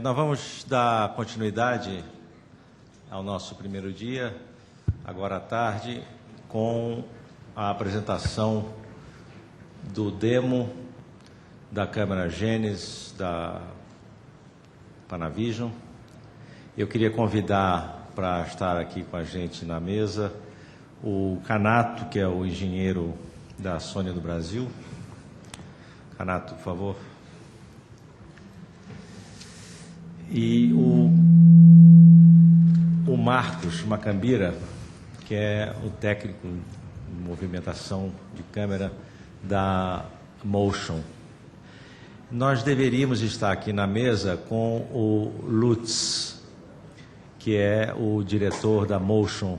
Nós vamos dar continuidade ao nosso primeiro dia, agora à tarde, com a apresentação do demo da câmera Genesis da Panavision. Eu queria convidar para estar aqui com a gente na mesa o Canato, que é o engenheiro da Sony do Brasil. Canato, por favor. E o Marcos Macambira, que é o técnico de movimentação de câmera da Motion. Nós deveríamos estar aqui na mesa com o Lutz, que é o diretor da Motion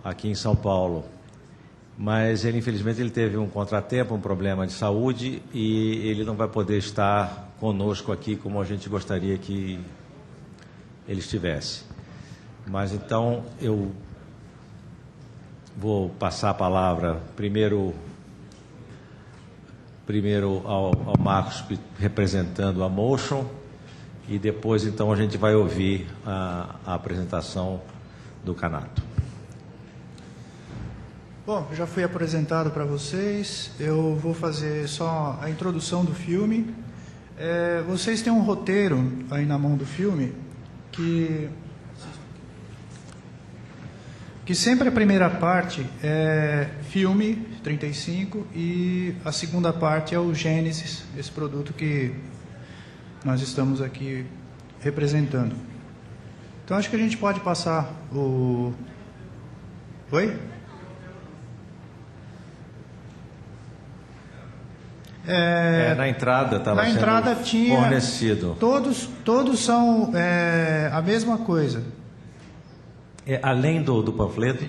aqui em São Paulo. Mas ele, infelizmente, ele teve um contratempo, um problema de saúde, e ele não vai poder estar conosco aqui como a gente gostaria que ele estivesse. Mas então eu vou passar a palavra primeiro ao Marcos, representando a Motion, e depois então a gente vai ouvir a apresentação do Canato. Bom, já fui apresentado para vocês, eu vou fazer só a introdução do filme. Vocês têm um roteiro aí na mão do filme que sempre a primeira parte é filme 35 e a segunda parte é o Genesis, esse produto que nós estamos aqui representando. Então acho que a gente pode passar o... Oi? Na entrada estava sendo fornecido. Todos são a mesma coisa. Além do panfleto,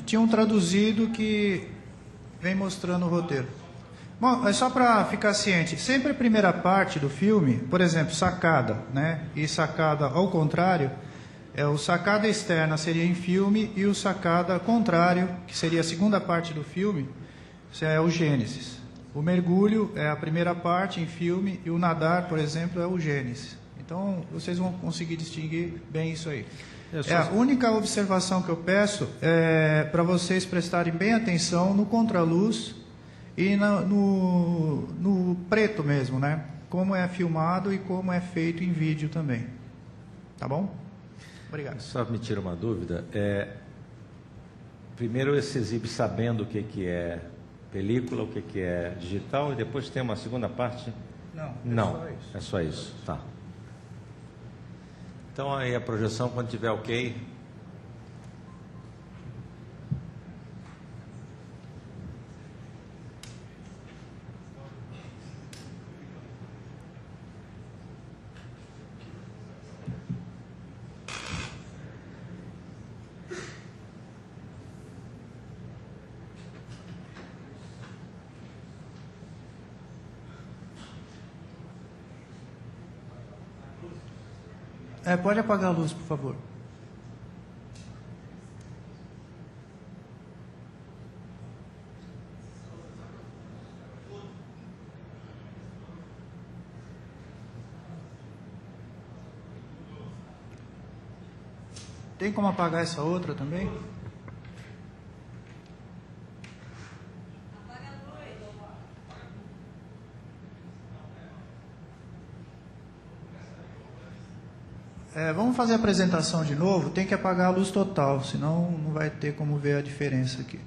tinha um traduzido que vem mostrando o roteiro. Bom, é só para ficar ciente, sempre a primeira parte do filme, por exemplo, sacada, né? E sacada ao contrário, o sacada externa seria em filme e o sacada contrário, que seria a segunda parte do filme, é o Gênesis. O mergulho é a primeira parte em filme e o nadar, por exemplo, é o Gênesis. Então, vocês vão conseguir distinguir bem isso aí. A única observação que eu peço é para vocês prestarem bem atenção no contraluz e no preto mesmo, né? Como é filmado e como é feito em vídeo também. Tá bom? Obrigado. Só me tira uma dúvida. Primeiro, se exibe sabendo o que é película, o que é digital, e depois tem uma segunda parte? Não, é só isso. Tá. Então aí a projeção, quando tiver ok. Pode apagar a luz, por favor. Tem como apagar essa outra também? Vamos fazer a apresentação de novo. Tem que apagar a luz total, senão não vai ter como ver a diferença aqui.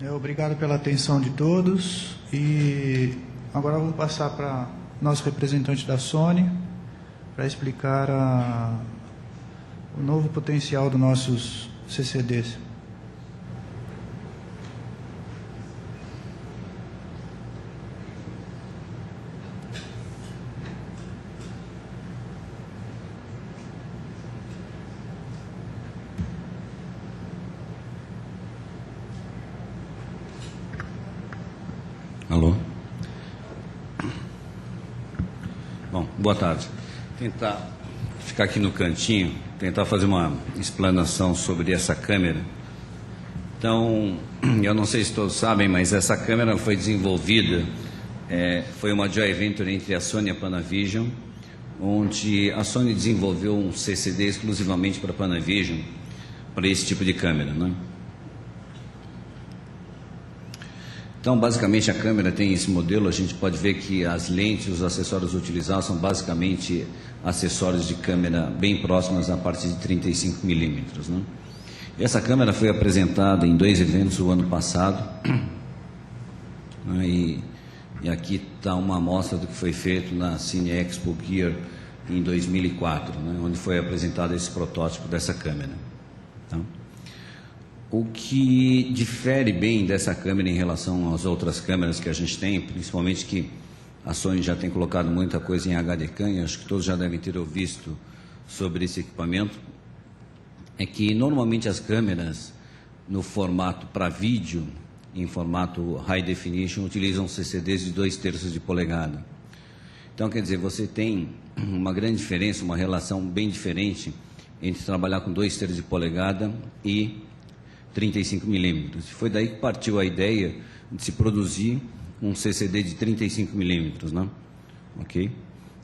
Obrigado pela atenção de todos. E agora vamos passar para nosso representante da Sony para explicar o novo potencial dos nossos CCDs. Alô? Bom, boa tarde. Tentar ficar aqui no cantinho, tentar fazer uma explanação sobre essa câmera. Então, eu não sei se todos sabem, mas essa câmera foi desenvolvida, foi uma joint venture entre a Sony e a Panavision, onde a Sony desenvolveu um CCD exclusivamente para a Panavision, para esse tipo de câmera, né? Então, basicamente, a câmera tem esse modelo. A gente pode ver que as lentes, os acessórios utilizados são basicamente acessórios de câmera bem próximos à parte de 35 milímetros, né? Essa câmera foi apresentada em 2 eventos o ano passado, né? E aqui está uma amostra do que foi feito na Cine Expo Gear em 2004, né? Onde foi apresentado esse protótipo dessa câmera. Tá? O que difere bem dessa câmera em relação às outras câmeras que a gente tem, principalmente que a Sony já tem colocado muita coisa em HD Cam, e acho que todos já devem ter visto sobre esse equipamento, é que normalmente as câmeras no formato para vídeo, em formato High Definition, utilizam CCDs de 2/3 de polegada. Então, quer dizer, você tem uma grande diferença, uma relação bem diferente entre trabalhar com 2/3 de polegada e 35 milímetros. Foi daí que partiu a ideia de se produzir um CCD de 35 milímetros, né? Ok?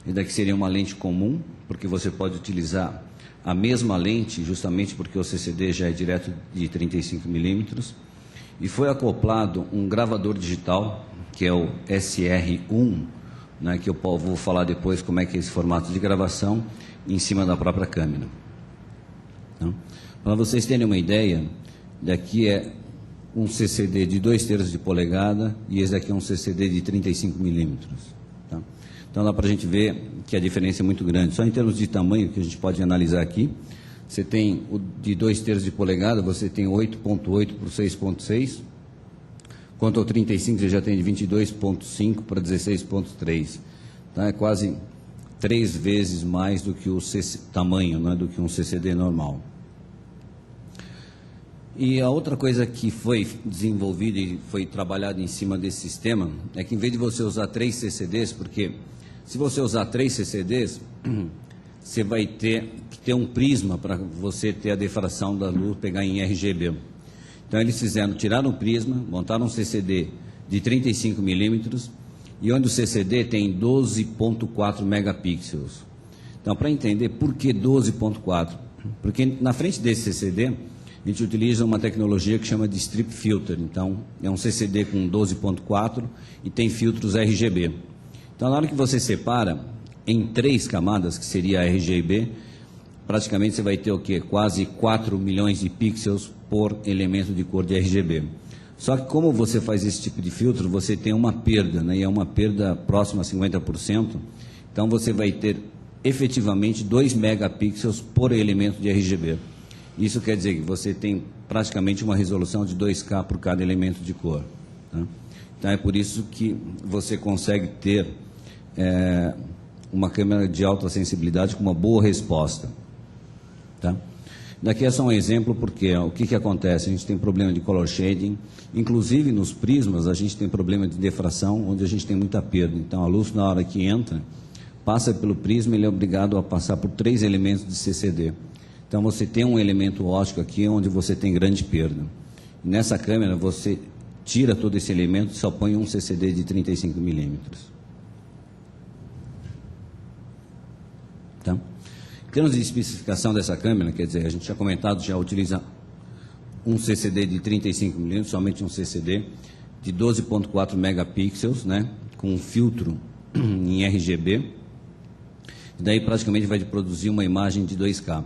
E daqui seria uma lente comum, porque você pode utilizar a mesma lente, justamente porque o CCD já é direto de 35 milímetros. E foi acoplado um gravador digital, que é o SR1, né, que eu vou falar depois como é que é esse formato de gravação, em cima da própria câmera. Então, para vocês terem uma ideia, daqui é um CCD de 2/3 de polegada e esse daqui é um CCD de 35 milímetros. Tá? Então dá para a gente ver que a diferença é muito grande. Só em termos de tamanho, que a gente pode analisar aqui, você tem o de 2/3 de polegada, você tem 8.8 por 6.6, quanto ao 35 você já tem de 22.5 para 16.3. Tá? É quase 3 vezes mais do que o tamanho, né, do que um CCD normal. E a outra coisa que foi desenvolvida e foi trabalhada em cima desse sistema é que, em vez de você usar 3 CCDs, porque se você usar 3 CCDs, você vai ter que ter um prisma para você ter a difração da luz pegar em RGB. Então eles tiraram o prisma, montaram um CCD de 35 milímetros e onde o CCD tem 12.4 megapixels. Então, para entender por que 12.4, porque na frente desse CCD a gente utiliza uma tecnologia que chama de strip filter. Então, é um CCD com 12.4 e tem filtros RGB. Então, na hora que você separa em 3 camadas, que seria RGB, praticamente você vai ter o quê? Quase 4 milhões de pixels por elemento de cor de RGB. Só que como você faz esse tipo de filtro, você tem uma perda, né? E é uma perda próxima a 50%. Então, você vai ter efetivamente 2 megapixels por elemento de RGB. Isso quer dizer que você tem praticamente uma resolução de 2K por cada elemento de cor. Tá? Então, é por isso que você consegue ter uma câmera de alta sensibilidade com uma boa resposta. Tá? Daqui é só um exemplo, porque o que acontece? A gente tem problema de color shading, inclusive nos prismas a gente tem problema de difração, onde a gente tem muita perda. Então, a luz, na hora que entra, passa pelo prisma, ele é obrigado a passar por 3 elementos de CCD. Então, você tem um elemento óptico aqui onde você tem grande perda. Nessa câmera, você tira todo esse elemento e só põe um CCD de 35 milímetros. Tá? Em termos de especificação dessa câmera, quer dizer, a gente já comentado, já utiliza um CCD de 35 milímetros, somente um CCD de 12.4 megapixels, né, com um filtro em RGB. E daí, praticamente, vai produzir uma imagem de 2K.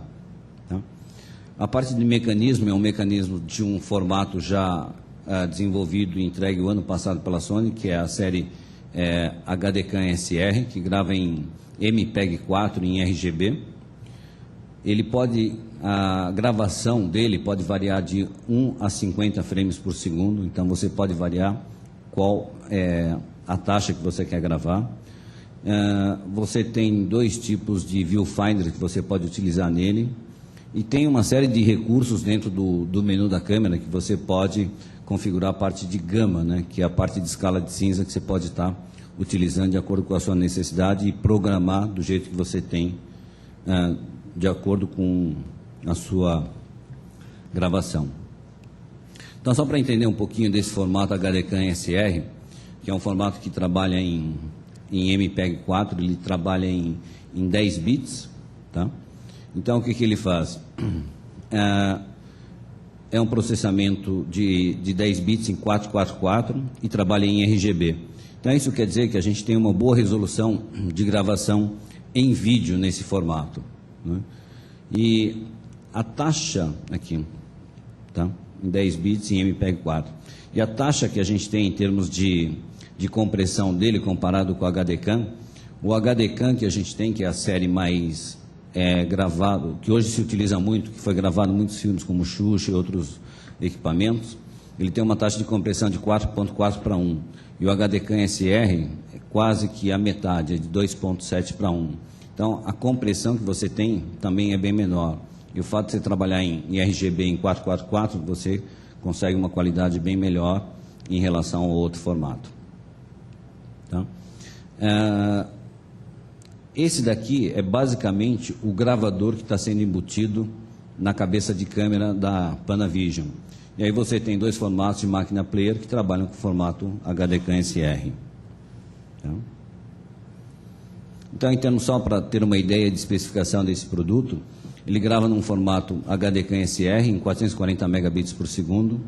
A parte de mecanismo é um mecanismo de um formato já desenvolvido e entregue o ano passado pela Sony, que é a série HDCam SR, que grava em MPEG-4 em RGB. Ele pode, a gravação dele pode variar de 1 a 50 frames por segundo, então você pode variar qual é a taxa que você quer gravar. Você tem 2 tipos de viewfinder que você pode utilizar nele, e tem uma série de recursos dentro do menu da câmera que você pode configurar a parte de gama, né, que é a parte de escala de cinza que você pode estar utilizando de acordo com a sua necessidade e programar do jeito que você tem, de acordo com a sua gravação. Então, só para entender um pouquinho desse formato HDCam SR, que é um formato que trabalha em MPEG-4, ele trabalha em 10 bits, tá? Então, o que ele faz? É um processamento de 10 bits em 444 e trabalha em RGB. Então, isso quer dizer que a gente tem uma boa resolução de gravação em vídeo nesse formato, né? E a taxa aqui, tá? Em 10 bits em MPEG-4. E a taxa que a gente tem em termos de compressão dele comparado com o HDCam, o HDCam que a gente tem, que é a série mais gravado, que hoje se utiliza muito, que foi gravado em muitos filmes como Xuxa e outros equipamentos, ele tem uma taxa de compressão de 4.4 para 1. E o HDCam SR é quase que a metade, é de 2.7 para 1. Então, a compressão que você tem também é bem menor. E o fato de você trabalhar em RGB em 444, você consegue uma qualidade bem melhor em relação ao outro formato. Tá? Esse daqui é basicamente o gravador que está sendo embutido na cabeça de câmera da Panavision. E aí você tem 2 formatos de máquina player que trabalham com o formato HDCam SR. Tá? Então, em termos, só para ter uma ideia de especificação desse produto, ele grava num formato HDCam SR em 440 megabits por segundo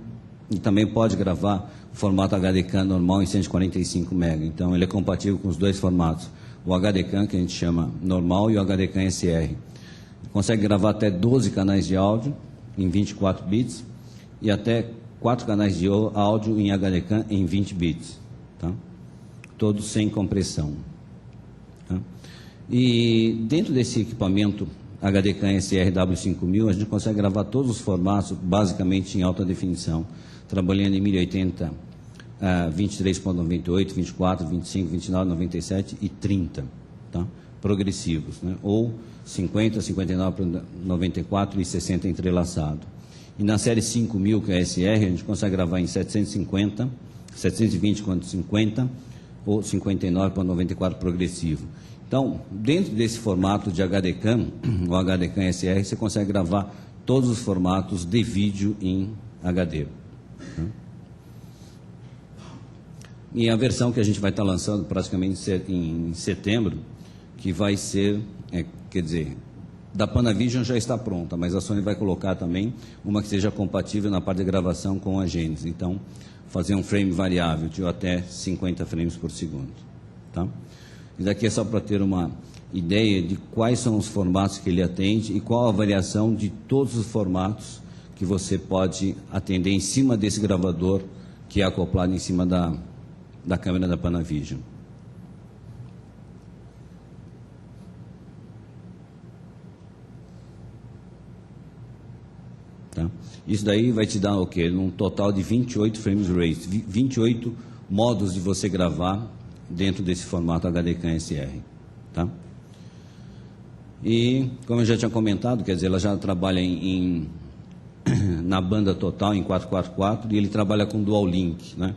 e também pode gravar o formato HDCam normal em 145 MB. Então, ele é compatível com os 2 formatos, o HDCam, que a gente chama normal, e o HDCam SR. Consegue gravar até 12 canais de áudio em 24 bits e até 4 canais de áudio em HDCam em 20 bits. Tá? Todos sem compressão. Tá? E dentro desse equipamento HDCam SR W5000, a gente consegue gravar todos os formatos basicamente em alta definição, trabalhando em 1080, 23.98, 24, 25, 29, 97 e 30, tá? Progressivos, né? Ou 50, 59, 94 e 60 entrelaçado. E na série 5000, que é a SR, a gente consegue gravar em 750, 720x50 ou 59.94 progressivo. Então, dentro desse formato de HDCam, o HDCam SR, você consegue gravar todos os formatos de vídeo em HD. E a versão que a gente vai estar lançando praticamente em setembro, que vai ser, quer dizer, da Panavision já está pronta, mas a Sony vai colocar também uma que seja compatível na parte de gravação com a Genesis. Então, fazer um frame variável de até 50 frames por segundo. Tá? Isso aqui é só para ter uma ideia de quais são os formatos que ele atende e qual a variação de todos os formatos que você pode atender em cima desse gravador que é acoplado em cima da câmera da Panavision. Tá? Isso daí vai te dar o quê? Um total de 28 frames rate, 28 modos de você gravar dentro desse formato HDCam SR. Tá? E, como eu já tinha comentado, quer dizer, ela já trabalha na banda total em 444 e ele trabalha com dual link, né?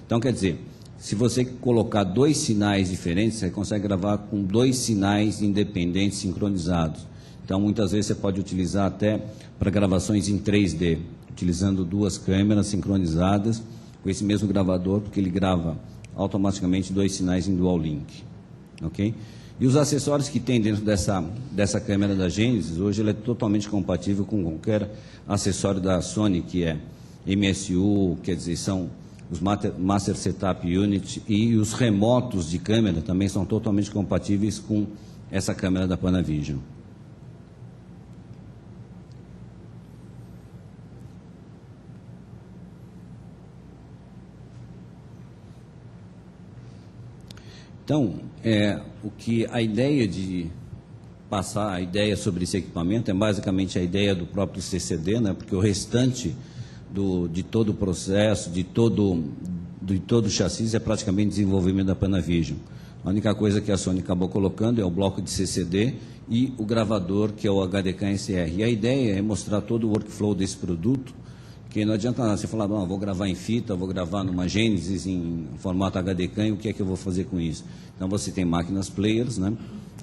Então, quer dizer, se você colocar 2 sinais diferentes, você consegue gravar com 2 sinais independentes sincronizados. Então, muitas vezes você pode utilizar até para gravações em 3D, utilizando 2 câmeras sincronizadas com esse mesmo gravador, porque ele grava automaticamente 2 sinais em dual link. Ok? E os acessórios que tem dentro dessa câmera da Genesis, hoje ele é totalmente compatível com qualquer acessório da Sony, que é MSU, quer dizer, são os Master Setup Unit, e os remotos de câmera também são totalmente compatíveis com essa câmera da Panavision. Então, a ideia de passar a ideia sobre esse equipamento é basicamente a ideia do próprio CCD, né? Porque o restante de todo o processo, de todo o chassi é praticamente desenvolvimento da Panavision. A única coisa que a Sony acabou colocando é o bloco de CCD e o gravador, que é o HDK-SR. E a ideia é mostrar todo o workflow desse produto, que não adianta nada você falar, vou gravar em fita, vou gravar numa Genesis em formato HDK, e o que é que eu vou fazer com isso? Então você tem máquinas players, né?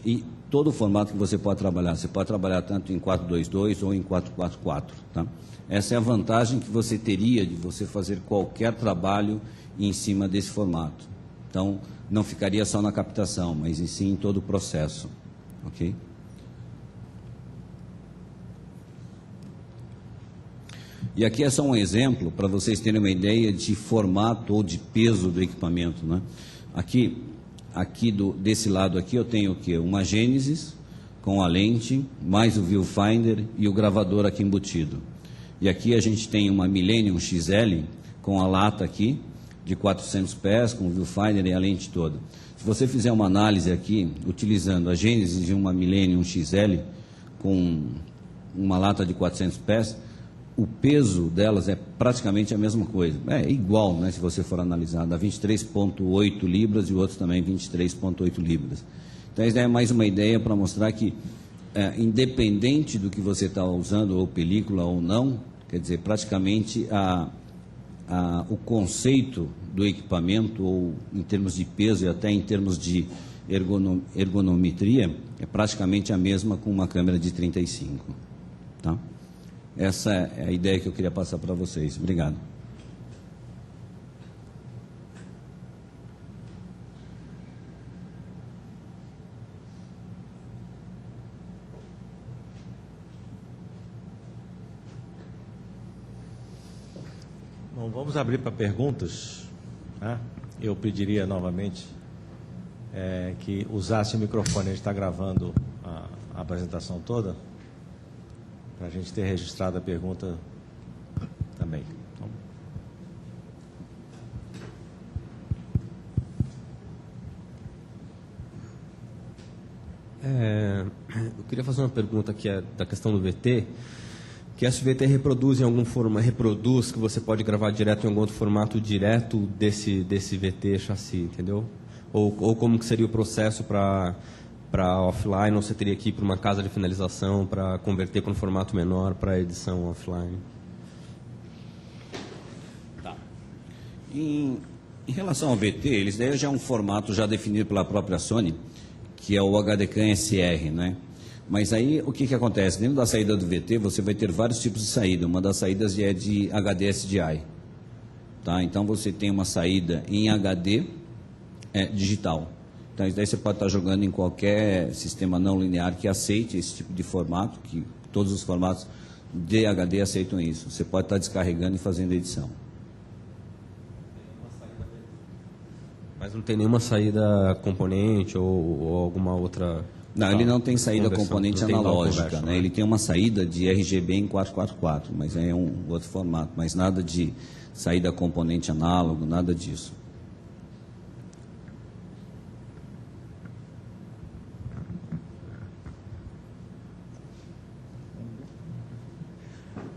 E todo o formato que você pode trabalhar. Você pode trabalhar tanto em 422 ou em 444, tá? Essa é a vantagem que você teria de você fazer qualquer trabalho em cima desse formato. Então, não ficaria só na captação, mas sim em todo o processo, ok? E aqui é só um exemplo para vocês terem uma ideia de formato ou de peso do equipamento, né? Aqui desse lado aqui eu tenho o quê? Uma Genesis com a lente, mais o viewfinder e o gravador aqui embutido. E aqui a gente tem uma Millennium XL com a lata aqui de 400 pés, com o viewfinder e a lente toda. Se você fizer uma análise aqui, utilizando a Genesis e uma Millennium XL com uma lata de 400 pés, o peso delas é praticamente a mesma coisa. É igual, né, se você for analisar, dá 23,8 libras e o outro também 23,8 libras. Então, essa é mais uma ideia para mostrar que, independente do que você está usando, ou película ou não, quer dizer, praticamente o conceito do equipamento, ou em termos de peso e até em termos de ergonometria, é praticamente a mesma com uma câmera de 35. Tá? Essa é a ideia que eu queria passar para vocês. Obrigado. Bom, vamos abrir para perguntas. Né? Eu pediria novamente que usasse o microfone. A gente está gravando a apresentação toda, para a gente ter registrado a pergunta também. Eu queria fazer uma pergunta que é da questão do VT, que esse VT reproduz em algum formato, reproduz que você pode gravar direto em algum outro formato direto desse VT chassi, entendeu? Ou como que seria o processo para offline, ou você teria que ir para uma casa de finalização para converter para um formato menor para edição offline? Tá. Em relação ao VT, eles daí já é um formato já definido pela própria Sony, que é o HDK-SR, né? Mas aí o que acontece? Dentro da saída do VT você vai ter vários tipos de saída. Uma das saídas é de HD SDI. Tá? Então você tem uma saída em HD digital. Então isso daí você pode estar jogando em qualquer sistema não linear que aceite esse tipo de formato, que todos os formatos de HD aceitam isso. Você pode estar descarregando e fazendo edição. Mas não tem nenhuma saída componente ou alguma outra... Não, ele não tem saída componente analógica, né? né? Ele tem uma saída de RGB em 444, mas é um outro formato, mas nada de saída componente análogo, nada disso.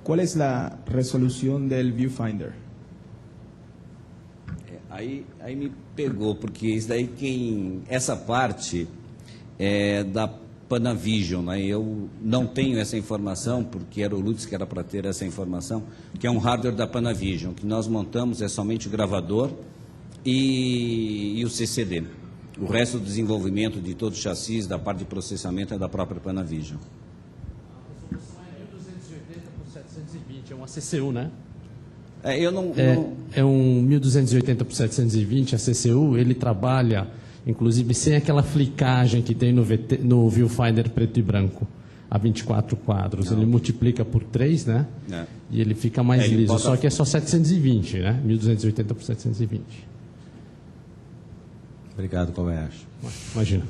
¿Cuál es la resolución del viewfinder? Aí me pegou, porque isso daí essa parte é da Panavision, né? Eu não tenho essa informação, porque era o Lutz que era para ter essa informação, que é um hardware da Panavision, que nós montamos é somente o gravador e o CCD. O resto do desenvolvimento de todo o chassis, da parte de processamento, é da própria Panavision. A resolução é 1280 por 720, é uma CCU, né? É um 1280 por 720, a CCU, ele trabalha, inclusive, sem aquela flicagem que tem no viewfinder preto e branco, a 24 quadros. Não. Ele multiplica por 3, né? É. E ele fica mais liso, só que é só 720, né? 1280 por 720. Obrigado, Kobayashi. Imagina.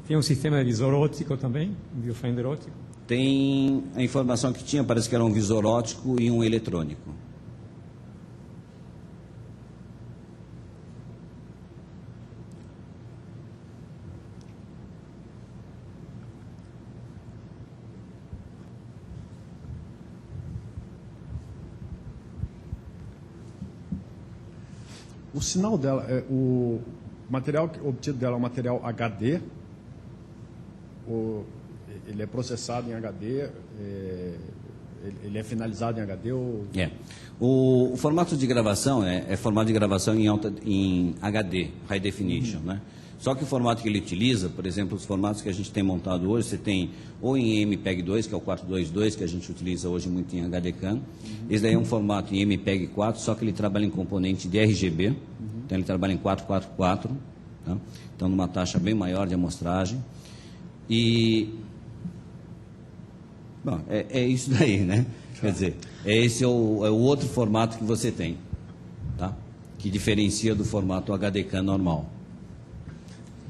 Tem um sistema de visor óptico também? Um viewfinder óptico? Tem a informação que tinha, parece que era um visor óptico e um eletrônico. O sinal dela, o material obtido dela é um material HD, ele é processado em HD, ele é finalizado em HD? O formato de gravação é formato de gravação em HD, High Definition, né? Só que o formato que ele utiliza, por exemplo, os formatos que a gente tem montado hoje, você tem ou em MPEG-2, que é o 422, que a gente utiliza hoje muito em HDCAM. Esse daí é um formato em MPEG-4, só que ele trabalha em componente de RGB, então ele trabalha em 444, tá? Então numa taxa bem maior de amostragem. E... Bom, é isso daí, né? Quer dizer, esse é o outro formato que você tem, tá? Que diferencia do formato HDCAM normal.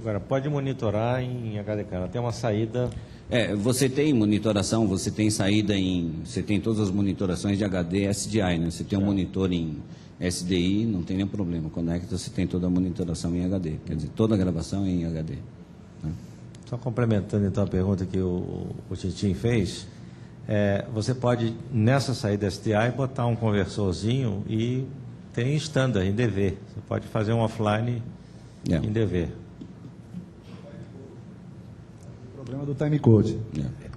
Agora, pode monitorar em HDCAM, ela tem uma saída... Você tem monitoração, você tem saída você tem todas as monitorações de HD e SDI, né? Você tem um monitor em SDI, não tem nenhum problema. Conecta, você tem toda a monitoração em HD, quer dizer, toda a gravação é em HD. Tá? Só complementando então a pergunta que o Titim fez, você pode, nessa saída SDI, botar um conversorzinho e tem standard, em DV. Você pode fazer um offline em DV. O problema do timecode.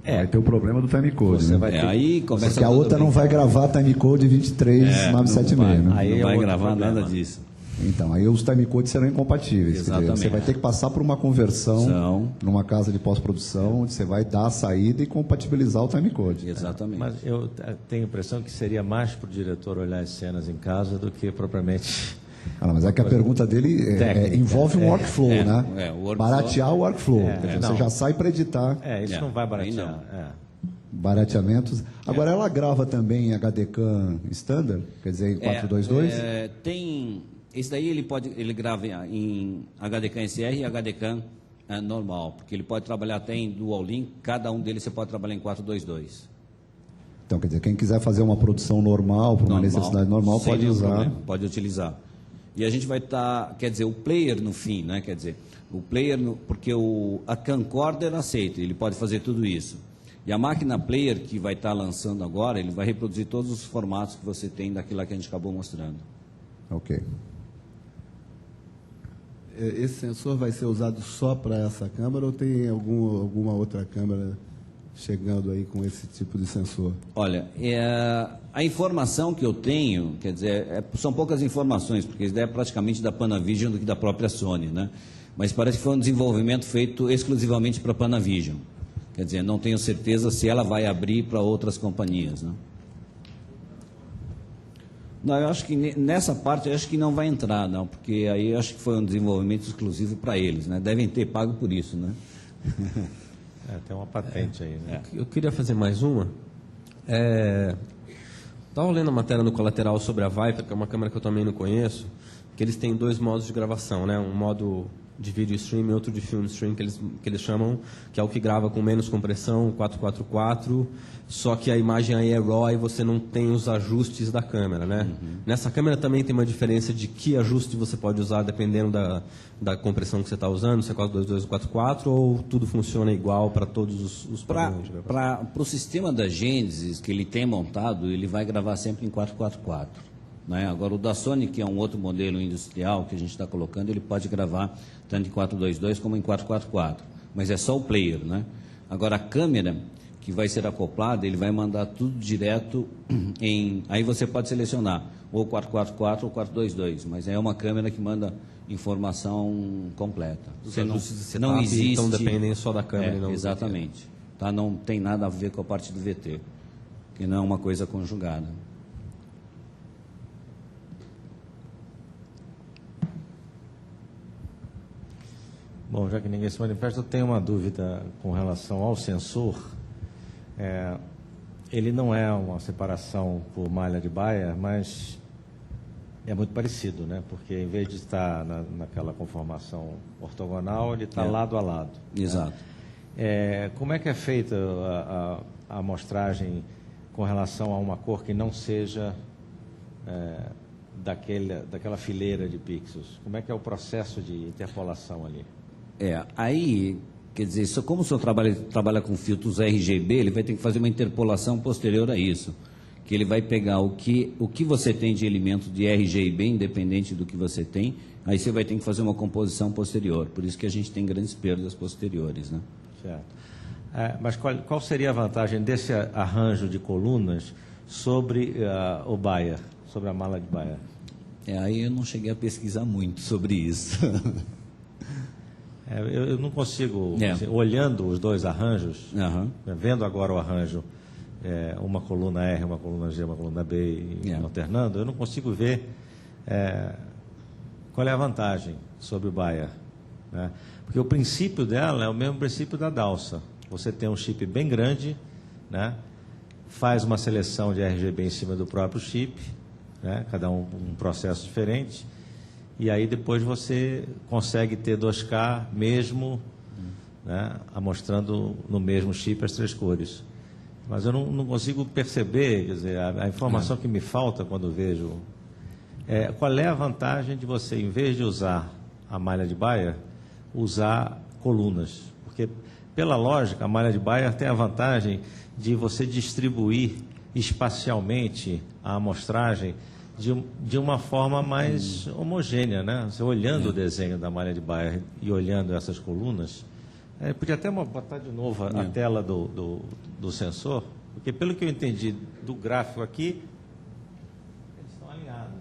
Vai ter o problema do timecode. Você vai aí começa porque a outra não vai gravar timecode 23.976. Não Né? vai gravar nada disso. Então, aí os timecodes serão incompatíveis. Exatamente. Quer dizer, você vai ter que passar por uma conversão numa casa de pós-produção, onde você vai dar a saída e compatibilizar o timecode. Exatamente. Mas eu tenho a impressão que seria mais para o diretor olhar as cenas em casa do que propriamente... Mas é que a pergunta dele envolve um workflow, né? Baratear o workflow. Quer dizer, você já sai para editar. Isso não vai baratear. Barateamentos. Agora, ela grava também em HDCAM standard? Quer dizer, em 422? Tem... Esse daí ele grava em HDCAM SR e HDCAM normal, porque ele pode trabalhar até em dual link, cada um deles você pode trabalhar em 422. Então, quer dizer, quem quiser fazer uma produção normal, para uma necessidade normal, pode usar. Problema, pode utilizar. E a gente vai estar, quer dizer, o player no fim, né? Quer dizer, o player, porque a camcorder aceita, ele pode fazer tudo isso. E a máquina player que vai estar lançando agora, ele vai reproduzir todos os formatos que você tem daquilo que a gente acabou mostrando. Ok. Esse sensor vai ser usado só para essa câmera ou tem alguma outra câmera chegando aí com esse tipo de sensor? Olha, a informação que eu tenho, quer dizer, são poucas informações, porque isso é praticamente da Panavision do que da própria Sony, né? Mas parece que foi um desenvolvimento feito exclusivamente para a Panavision. Quer dizer, não tenho certeza se ela vai abrir para outras companhias, né? Não, eu acho que nessa parte eu acho que não vai entrar, não, porque aí eu acho que foi um desenvolvimento exclusivo para eles, né? Devem ter pago por isso, né? Tem uma patente aí, né? Eu queria fazer mais uma. Estava lendo a matéria no colateral sobre a Viper, que é uma câmera que eu também não conheço, que eles têm dois modos de gravação, né? Um modo de vídeo stream e outro de film stream, que eles chamam, que é o que grava com menos compressão, 444, só que a imagem aí é RAW e você não tem os ajustes da câmera, né? Nessa câmera também tem uma diferença de que ajuste você pode usar dependendo da compressão que você está usando, se é 422 ou 44, ou tudo funciona igual para todos os padrões? Para o sistema da Genesis que ele tem montado, ele vai gravar sempre em 444. Né? Agora, o da Sony, que é um outro modelo industrial que a gente está colocando, ele pode gravar tanto em 422 como em 444. Mas é só o player, né? Agora, a câmera que vai ser acoplada, ele vai mandar tudo direto em... Aí você pode selecionar ou 444 ou 422, mas é uma câmera que manda informação completa. Você não existe... Então dependem só da câmera e não... Exatamente. Tá? Não tem nada a ver com a parte do VT, que não é uma coisa conjugada. Bom, já que ninguém se manifesta, eu tenho uma dúvida com relação ao sensor. Ele não é uma separação por malha de Bayer, mas é muito parecido, né? Porque em vez de estar naquela conformação ortogonal, ele está lado a lado. Exato. Né? Como é que é feita a amostragem com relação a uma cor que não seja daquela fileira de pixels? Como é que é o processo de interpolação ali? Aí, quer dizer, como o senhor trabalha com filtros RGB, ele vai ter que fazer uma interpolação posterior a isso, que ele vai pegar o que você tem de elemento de RGB, independente do que você tem, aí você vai ter que fazer uma composição posterior. Por isso que a gente tem grandes perdas posteriores, né? Certo. Mas qual seria a vantagem desse arranjo de colunas sobre o Bayer, sobre a mala de Bayer? Aí eu não cheguei a pesquisar muito sobre isso. Eu não consigo, assim, olhando os dois arranjos, vendo agora o arranjo, uma coluna R, uma coluna G, uma coluna B, e alternando, eu não consigo ver qual é a vantagem sobre o Bayer, né? Porque o princípio dela é o mesmo princípio da Dalsa. Você tem um chip bem grande, né? Faz uma seleção de RGB em cima do próprio chip, né? Cada um processo diferente, e aí depois você consegue ter 2K mesmo, né? Mostrando no mesmo chip as 3 cores. Mas eu não consigo perceber, quer dizer, a informação que me falta quando vejo qual é a vantagem de você, em vez de usar a malha de Bayer, usar colunas. Porque, pela lógica, a malha de Bayer tem a vantagem de você distribuir espacialmente a amostragem de uma forma mais homogênea, né? Você olhando o desenho da malha de Bayer e olhando essas colunas, podia até botar de novo a tela do sensor, porque pelo que eu entendi do gráfico aqui, eles estão alinhados.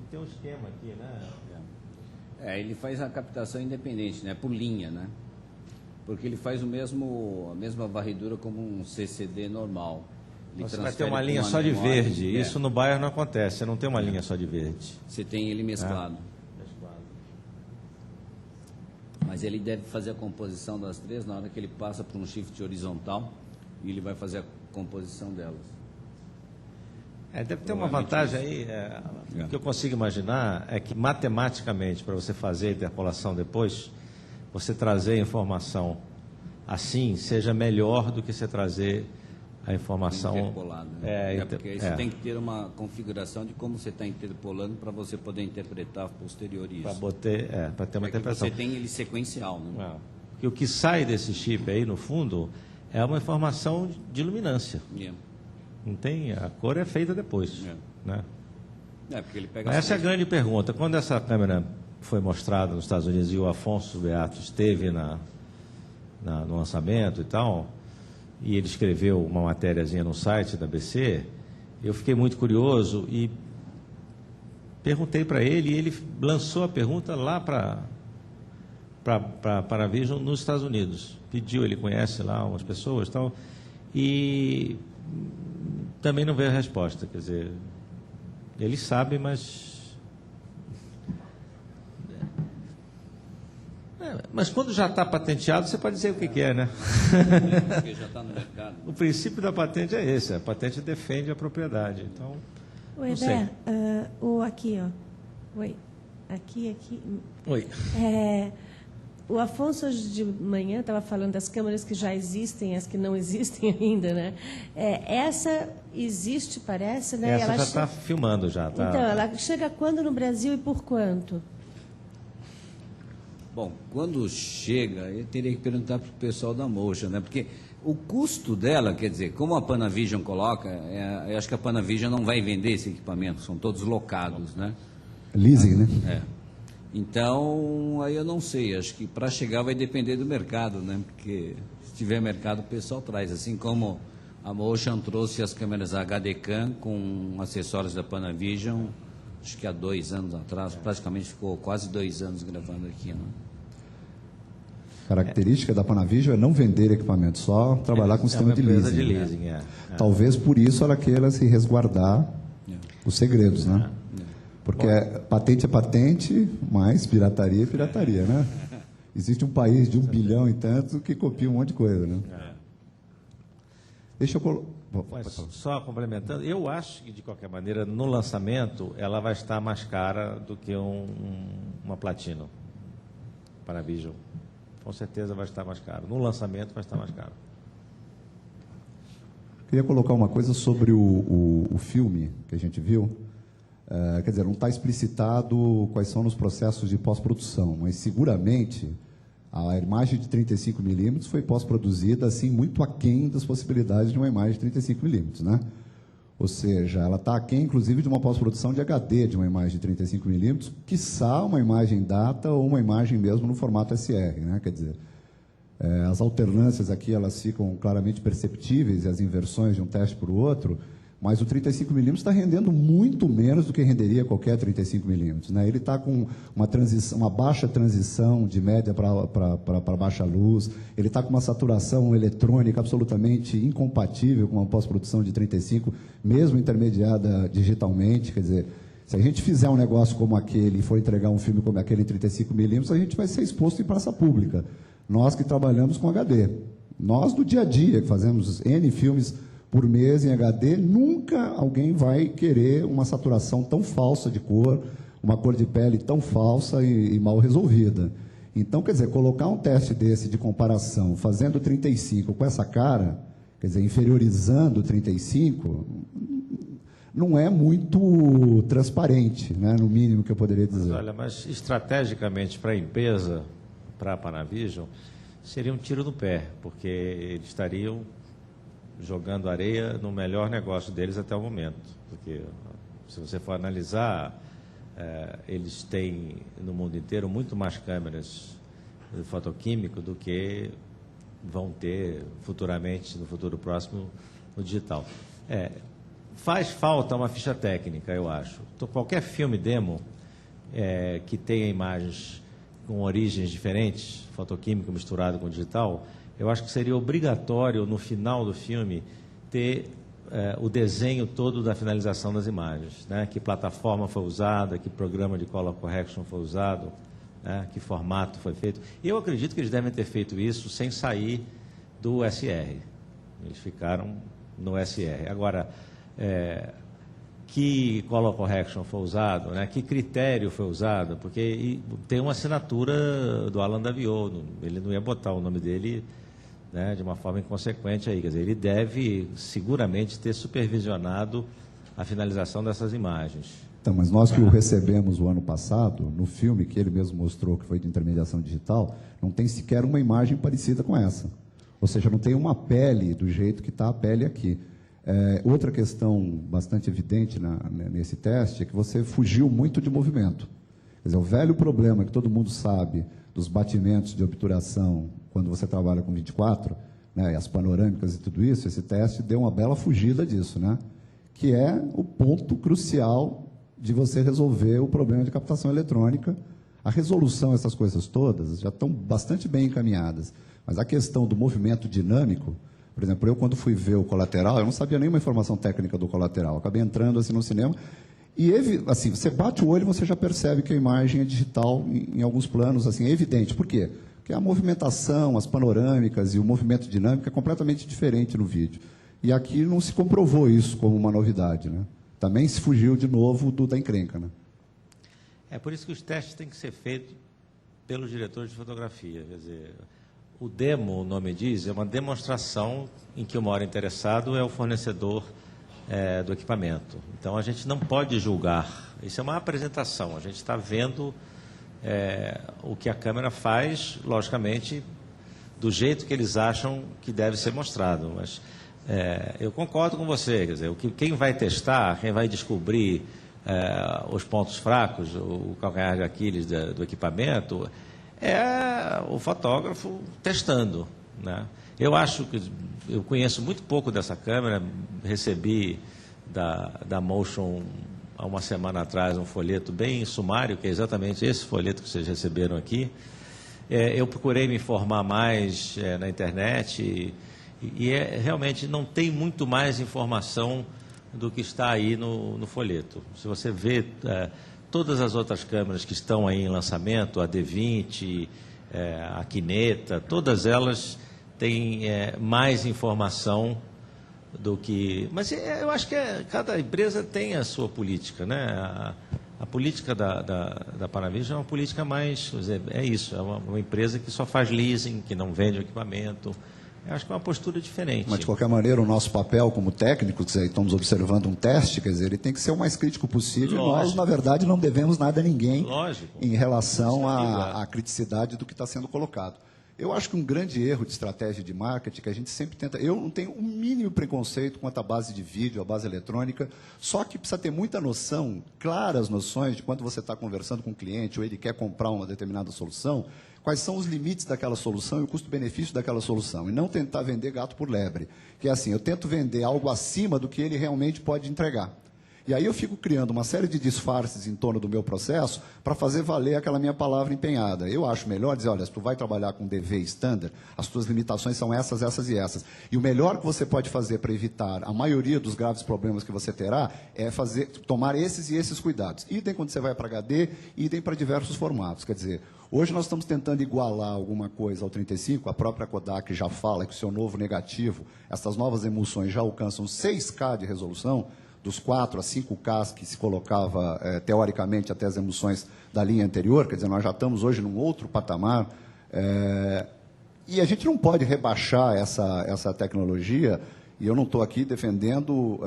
Tem um esquema aqui, né? Ele faz a captação independente, né? Por linha, né? Porque ele faz a mesma varredura como um CCD normal. Você vai ter uma linha só de verde. Isso no Bayer não acontece. Você não tem uma linha só de verde. Você tem ele mesclado. Mas ele deve fazer a composição das 3 na hora que ele passa por um shift horizontal, e ele vai fazer a composição delas. Deve ter uma vantagem aí. O que eu consigo imaginar é que, matematicamente, para você fazer a interpolação depois, você trazer a informação assim seja melhor do que você trazer a informação interpolada. Porque aí você tem que ter uma configuração de como você está interpolando para você poder interpretar posterior isso. Para ter uma interpretação. Você tem ele sequencial, né? Porque o que sai desse chip aí, no fundo, é uma informação de luminância. Não tem, a cor é feita depois, né? Porque ele pega. Mas essa é a grande pergunta. Quando essa câmera foi mostrada nos Estados Unidos e o Afonso Beato esteve no lançamento e tal, e ele escreveu uma matériazinha no site da ABC, eu fiquei muito curioso e perguntei para ele, e ele lançou a pergunta lá para a Vision nos Estados Unidos. Pediu, ele conhece lá umas pessoas e tal, e também não veio a resposta. Quer dizer, ele sabe, mas quando já está patenteado, você pode dizer o que é, né? Porque já está no mercado. O princípio da patente é esse: a patente defende a propriedade. Então, Oi, Bé, aqui, ó. Oi. Aqui. Oi. O Afonso hoje de manhã estava falando das câmeras que já existem, as que não existem ainda, né? Essa existe, parece, né? Essa já está filmando, já. Tá... Então, ela chega quando no Brasil e por quanto? Bom, quando chega, eu teria que perguntar para o pessoal da Motion, né? Porque o custo dela, quer dizer, como a Panavision coloca, eu acho que a Panavision não vai vender esse equipamento, são todos locados, né? Leasing, né? Então, aí eu não sei, acho que para chegar vai depender do mercado, né? Porque se tiver mercado, o pessoal traz. Assim como a Motion trouxe as câmeras HD Cam com acessórios da Panavision, acho que há 2 anos atrás, praticamente ficou quase 2 anos gravando aqui, né? Característica da Panavision é não vender equipamento, só trabalhar com sistema de leasing. Talvez por isso ela queira se resguardar os segredos, né? Porque patente é patente, mas pirataria é pirataria, né? Existe um país de 1 bilhão e tanto que copia um monte de coisa, né? Deixa eu só complementando, eu acho que, de qualquer maneira, no lançamento, ela vai estar mais cara do que uma Platino Panavision. Com certeza vai estar mais caro. No lançamento vai estar mais caro. Queria colocar uma coisa sobre o filme que a gente viu. Quer dizer, não está explicitado quais são os processos de pós-produção, mas seguramente A imagem de 35mm foi pós-produzida assim, muito aquém das possibilidades de uma imagem de 35mm, né? Ou seja, ela está aquém, inclusive, de uma pós-produção de HD de uma imagem de 35mm, quiçá uma imagem data ou uma imagem mesmo no formato SR, né? Quer dizer, as alternâncias aqui elas ficam claramente perceptíveis, e as inversões de um teste para o outro, mas o 35mm está rendendo muito menos do que renderia qualquer 35mm, né? Ele está com uma baixa transição de média para baixa luz, ele está com uma saturação eletrônica absolutamente incompatível com uma pós-produção de 35, mesmo intermediada digitalmente. Quer dizer, se a gente fizer um negócio como aquele e for entregar um filme como aquele em 35mm, a gente vai ser exposto em praça pública. Nós que trabalhamos com HD, nós do dia a dia, que fazemos N filmes por mês em HD, nunca alguém vai querer uma saturação tão falsa de cor, uma cor de pele tão falsa e mal resolvida. Então, quer dizer, colocar um teste desse de comparação, fazendo 35 com essa cara, quer dizer, inferiorizando o 35, não é muito transparente, né, no mínimo que eu poderia dizer. Mas, olha, mas estrategicamente para a empresa, para a Panavision, seria um tiro no pé, porque eles estariam jogando areia no melhor negócio deles até o momento. Porque, se você for analisar, eles têm no mundo inteiro muito mais câmeras de fotoquímico do que vão ter futuramente, no futuro próximo, no digital. Faz falta uma ficha técnica, eu acho. Então, qualquer filme demo que tenha imagens com origens diferentes, fotoquímico misturado com digital, eu acho que seria obrigatório, no final do filme, ter o desenho todo da finalização das imagens, né? Que plataforma foi usada, que programa de color correction foi usado, né? Que formato foi feito. Eu acredito que eles devem ter feito isso sem sair do SR. Eles ficaram no SR. Agora, que color correction foi usado, né? Que critério foi usado, porque tem uma assinatura do Alain Daviau, ele não ia botar o nome dele, né, de uma forma inconsequente aí. Quer dizer, ele deve seguramente ter supervisionado a finalização dessas imagens. Então, mas nós que o recebemos o ano passado, no filme que ele mesmo mostrou, que foi de intermediação digital, não tem sequer uma imagem parecida com essa. Ou seja, não tem uma pele do jeito que está a pele aqui. Outra questão bastante evidente nesse teste é que você fugiu muito de movimento. Quer dizer, o velho problema que todo mundo sabe dos batimentos de obturação quando você trabalha com 24, né, as panorâmicas e tudo isso, esse teste deu uma bela fugida disso, né? Que é o ponto crucial de você resolver o problema de captação eletrônica. A resolução, essas coisas todas, já estão bastante bem encaminhadas. Mas a questão do movimento dinâmico, por exemplo, eu quando fui ver o Colateral, eu não sabia nenhuma informação técnica do Colateral. Acabei entrando assim no cinema e, assim, você bate o olho e você já percebe que a imagem é digital em alguns planos, assim, é evidente. Por quê? Porque a movimentação, as panorâmicas e o movimento dinâmico é completamente diferente no vídeo. E aqui não se comprovou isso como uma novidade, né? Também se fugiu de novo da encrenca, né? É por isso que os testes têm que ser feitos pelos diretores de fotografia. Quer dizer, o demo, o nome diz, é uma demonstração em que o maior interessado é o fornecedor do equipamento. Então, a gente não pode julgar. Isso é uma apresentação. A gente está vendo o que a câmera faz, logicamente, do jeito que eles acham que deve ser mostrado. Mas eu concordo com você. Quer dizer, quem vai testar, quem vai descobrir os pontos fracos, o calcanhar de Aquiles do equipamento, é o fotógrafo testando, né? Eu acho que eu conheço muito pouco dessa câmera, recebi da Motion há uma semana atrás um folheto bem sumário, que é exatamente esse folheto que vocês receberam aqui. Eu procurei me informar mais na internet e realmente não tem muito mais informação do que está aí no folheto. Se você vê todas as outras câmeras que estão aí em lançamento, a D20, a Kineta, todas elas têm mais informação do que... Mas eu acho que cada empresa tem a sua política, né? A política da Panavision é uma política mais... Quer dizer, é isso, é uma empresa que só faz leasing, que não vende o equipamento, Eu acho que é uma postura diferente. Mas, de qualquer maneira, o nosso papel como técnicos, estamos observando um teste, quer dizer, ele tem que ser o mais crítico possível. Lógico. Nós, na verdade, não devemos nada a ninguém. Lógico. Em relação à criticidade do que está sendo colocado. Eu acho que um grande erro de estratégia de marketing, que a gente sempre tenta... Eu não tenho o mínimo preconceito quanto à base de vídeo, à base eletrônica, só que precisa ter muita noção, claras noções, de quando você está conversando com o cliente ou ele quer comprar uma determinada solução, quais são os limites daquela solução e o custo-benefício daquela solução. E não tentar vender gato por lebre. Que é assim, eu tento vender algo acima do que ele realmente pode entregar. E aí eu fico criando uma série de disfarces em torno do meu processo para fazer valer aquela minha palavra empenhada. Eu acho melhor dizer, olha, se tu vai trabalhar com DV standard, as tuas limitações são essas, essas e essas. E o melhor que você pode fazer para evitar a maioria dos graves problemas que você terá é tomar esses e esses cuidados. Idem quando você vai para HD, idem para diversos formatos. Quer dizer, hoje nós estamos tentando igualar alguma coisa ao 35, a própria Kodak já fala que o seu novo negativo, essas novas emulsões já alcançam 6K de resolução, dos 4 a 5K que se colocava, teoricamente, até as emulsões da linha anterior, quer dizer, nós já estamos hoje num outro patamar, e a gente não pode rebaixar essa tecnologia, e eu não estou aqui defendendo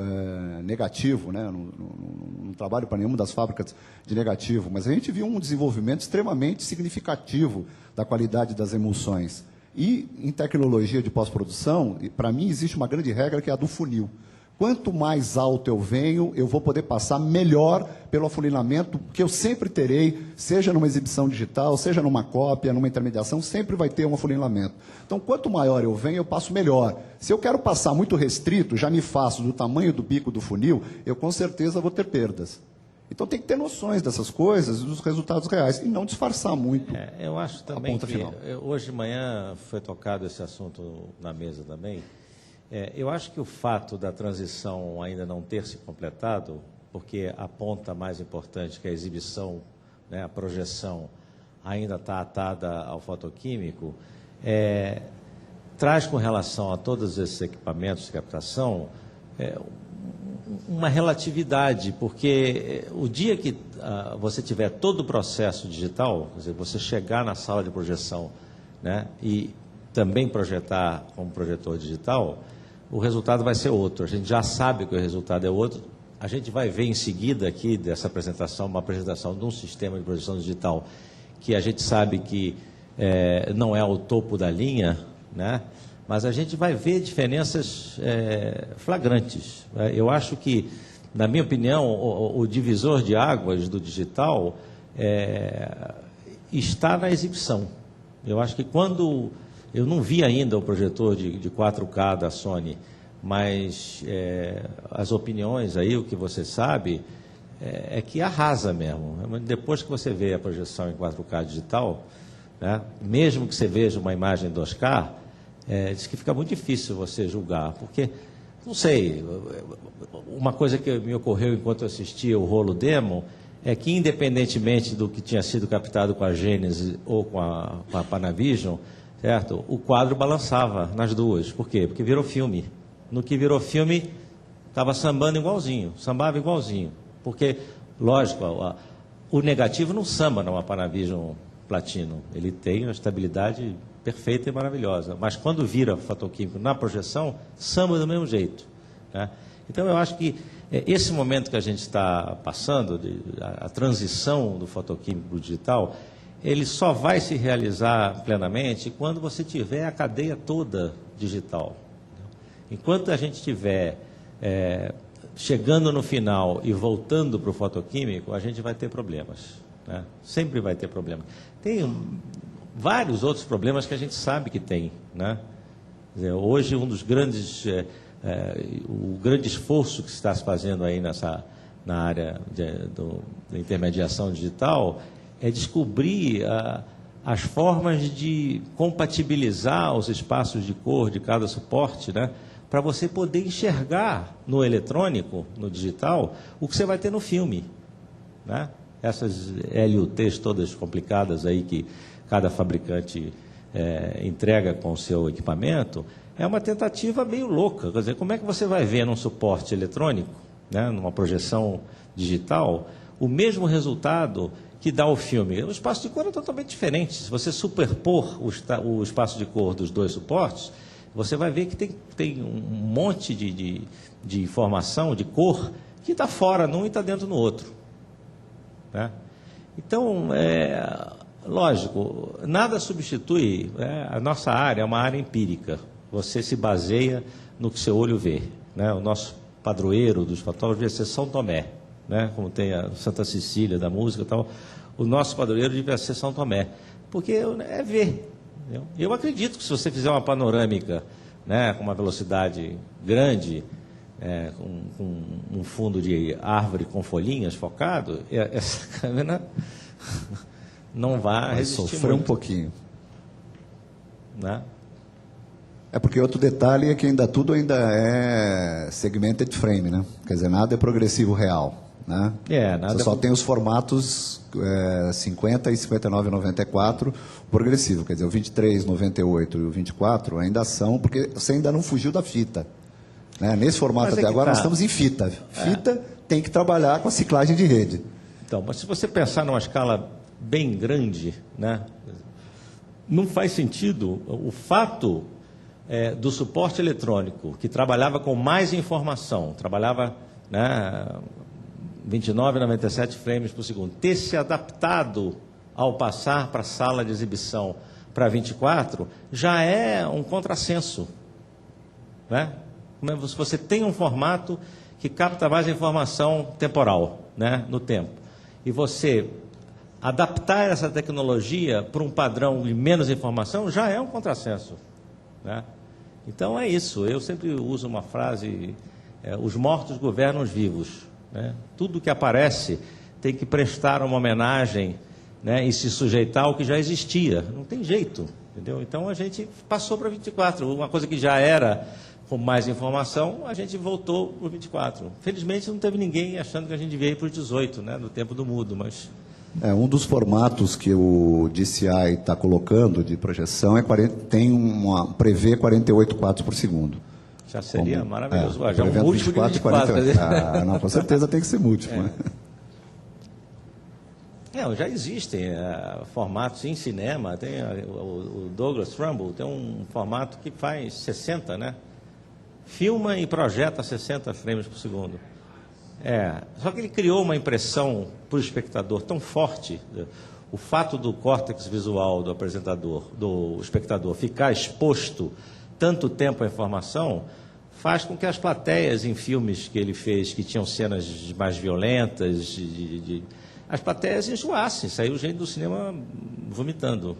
negativo, né? Não trabalho para nenhuma das fábricas de negativo, mas a gente viu um desenvolvimento extremamente significativo da qualidade das emulsões. E, em tecnologia de pós-produção, para mim, existe uma grande regra que é a do funil. Quanto mais alto eu venho, eu vou poder passar melhor pelo afunilamento que eu sempre terei, seja numa exibição digital, seja numa cópia, numa intermediação, sempre vai ter um afunilamento. Então, quanto maior eu venho, eu passo melhor. Se eu quero passar muito restrito, já me faço do tamanho do bico do funil, eu com certeza vou ter perdas. Então, tem que ter noções dessas coisas, dos resultados reais, e não disfarçar muito. Eu acho também que hoje de manhã foi tocado esse assunto na mesa também. Eu acho que o fato da transição ainda não ter se completado, porque a ponta mais importante, que é a exibição, né, a projeção, ainda está atada ao fotoquímico, traz com relação a todos esses equipamentos de captação uma relatividade, porque o dia que você tiver todo o processo digital, quer dizer, você chegar na sala de projeção, né, e também projetar como projetor digital, o resultado vai ser outro. A gente já sabe que o resultado é outro. A gente vai ver em seguida aqui dessa apresentação, uma apresentação de um sistema de projeção digital que a gente sabe que não é o topo da linha, né? Mas a gente vai ver diferenças flagrantes. Eu acho que, na minha opinião, o divisor de águas do digital está na exibição. Eu acho que quando... Eu não vi ainda o projetor de 4K da Sony, mas as opiniões aí, o que você sabe, é que arrasa mesmo. Depois que você vê a projeção em 4K digital, né, mesmo que você veja uma imagem 2K, diz que fica muito difícil você julgar, porque, não sei, uma coisa que me ocorreu enquanto eu assistia o rolo demo, é que independentemente do que tinha sido captado com a Genesis ou com a Panavision, certo? O quadro balançava nas duas. Por quê? Porque virou filme. No que virou filme, estava sambando igualzinho, sambava igualzinho. Porque, lógico, o negativo não samba numa Panavision Platino. Ele tem uma estabilidade perfeita e maravilhosa. Mas quando vira fotoquímico na projeção, samba do mesmo jeito, né? Então, eu acho que esse momento que a gente está passando, a transição do fotoquímico para o digital, ele só vai se realizar plenamente quando você tiver a cadeia toda digital. Enquanto a gente estiver chegando no final e voltando para o fotoquímico, a gente vai ter problemas, né? Sempre vai ter problemas. Tem vários outros problemas que a gente sabe que tem, né? Quer dizer, hoje, um dos grandes... o grande esforço que se está se fazendo aí na área da intermediação digital é descobrir as formas de compatibilizar os espaços de cor de cada suporte, né, para você poder enxergar no eletrônico, no digital, o que você vai ter no filme, né? Essas LUTs todas complicadas aí que cada fabricante entrega com o seu equipamento, é uma tentativa meio louca. Quer dizer, como é que você vai ver num suporte eletrônico, né, numa projeção digital, o mesmo resultado que dá o filme? O espaço de cor é totalmente diferente. Se você superpor o espaço de cor dos dois suportes, você vai ver que tem um monte de informação, de cor, que está fora num e está dentro no outro. Né? Então, lógico, nada substitui, a nossa área é uma área empírica, você se baseia no que seu olho vê. Né? O nosso padroeiro dos fotógrafos devia ser São Tomé, né? Como tem a Santa Cecília da música e tal, o nosso padroeiro devia ser São Tomé, porque é ver. Entendeu? Eu acredito que se você fizer uma panorâmica, né, com uma velocidade grande, com um fundo de árvore com folhinhas focado, essa câmera não vai resistir sofrer muito. Um pouquinho. Né? É porque outro detalhe é que tudo ainda é segmented frame, né? Quer dizer, nada é progressivo real. Né? Você só tem os formatos 50 e 59,94 progressivo, quer dizer, o 23, 98 e o 24 ainda são, porque você ainda não fugiu da fita. Né? Nesse formato até agora nós estamos em fita. Fita tem que trabalhar com a ciclagem de rede. Então, mas se você pensar numa escala bem grande, né, não faz sentido o fato do suporte eletrônico, que trabalhava com mais informação, trabalhava, né, 29 e 97 frames por segundo, ter se adaptado ao passar para a sala de exibição para 24, já é um contrassenso. Né? Se você tem um formato que capta mais informação temporal, né, no tempo, e você adaptar essa tecnologia para um padrão de menos informação, já é um contrassenso. Né? Então é isso, eu sempre uso uma frase, os mortos governam os vivos. Né? Tudo que aparece tem que prestar uma homenagem, né, e se sujeitar ao que já existia. Não tem jeito, entendeu? Então a gente passou para 24. Uma coisa que já era com mais informação, a gente voltou para o 24. Felizmente não teve ninguém achando que a gente devia ir para o 18, né, no tempo do mudo, mas... um dos formatos que o DCI está colocando de projeção prevê 48 quadros por segundo. Já seria maravilhoso. Já um múltiplo de 24. Não, com certeza tem que ser múltiplo. Né? Já existem formatos em cinema. Tem o Douglas Trumbull, tem um formato que faz 60, né? Filma e projeta 60 frames por segundo. Só que ele criou uma impressão para o espectador tão forte. O fato do córtex visual do apresentador, do espectador, ficar exposto tanto tempo à informação, faz com que as plateias em filmes que ele fez, que tinham cenas mais violentas, as plateias enjoassem, saiu gente do cinema vomitando.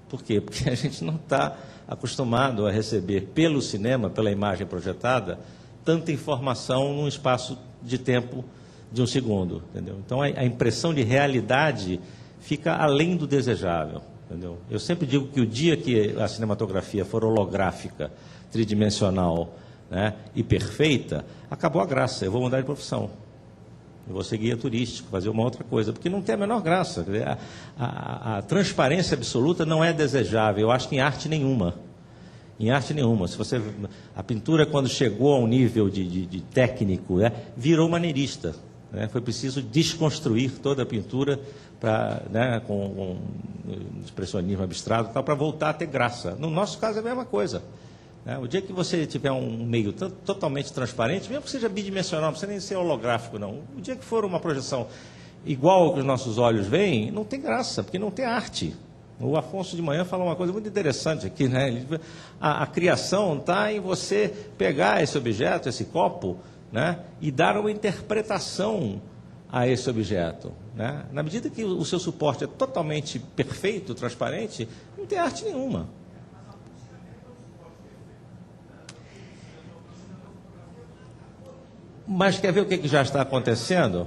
Por quê? Porque a gente não está acostumado a receber pelo cinema, pela imagem projetada, tanta informação num espaço de tempo de um segundo. Entendeu? Então a impressão de realidade fica além do desejável. Entendeu? Eu sempre digo que o dia que a cinematografia for holográfica, tridimensional, né, e perfeita, acabou a graça. Eu vou mudar de profissão. Eu vou ser guia turístico, fazer uma outra coisa, porque não tem a menor graça. Quer dizer, a transparência absoluta não é desejável, eu acho que em arte nenhuma. Em arte nenhuma. A pintura, quando chegou a um nível de técnico, virou maneirista. Né? Foi preciso desconstruir toda a pintura com expressionismo abstrato para voltar a ter graça. No nosso caso é a mesma coisa. Né? O dia que você tiver um meio totalmente transparente, mesmo que seja bidimensional, não precisa nem ser holográfico, não. O dia que for uma projeção igual ao que os nossos olhos veem, não tem graça, porque não tem arte. O Afonso de manhã falou uma coisa muito interessante aqui, né? A criação está em você pegar esse objeto, esse copo, né, e dar uma interpretação a esse objeto. Né? Na medida que o seu suporte é totalmente perfeito, transparente, não tem arte nenhuma. Mas quer ver o que já está acontecendo?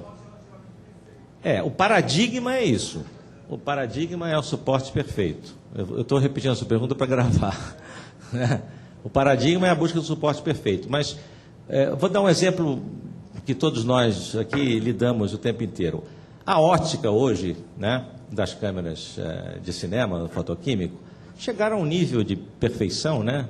O paradigma é isso. O paradigma é o suporte perfeito. Eu estou repetindo a sua pergunta para gravar. O paradigma é a busca do suporte perfeito. Mas vou dar um exemplo que todos nós aqui lidamos o tempo inteiro. A ótica hoje, né, das câmeras de cinema, fotoquímico, chegaram a um nível de perfeição, né,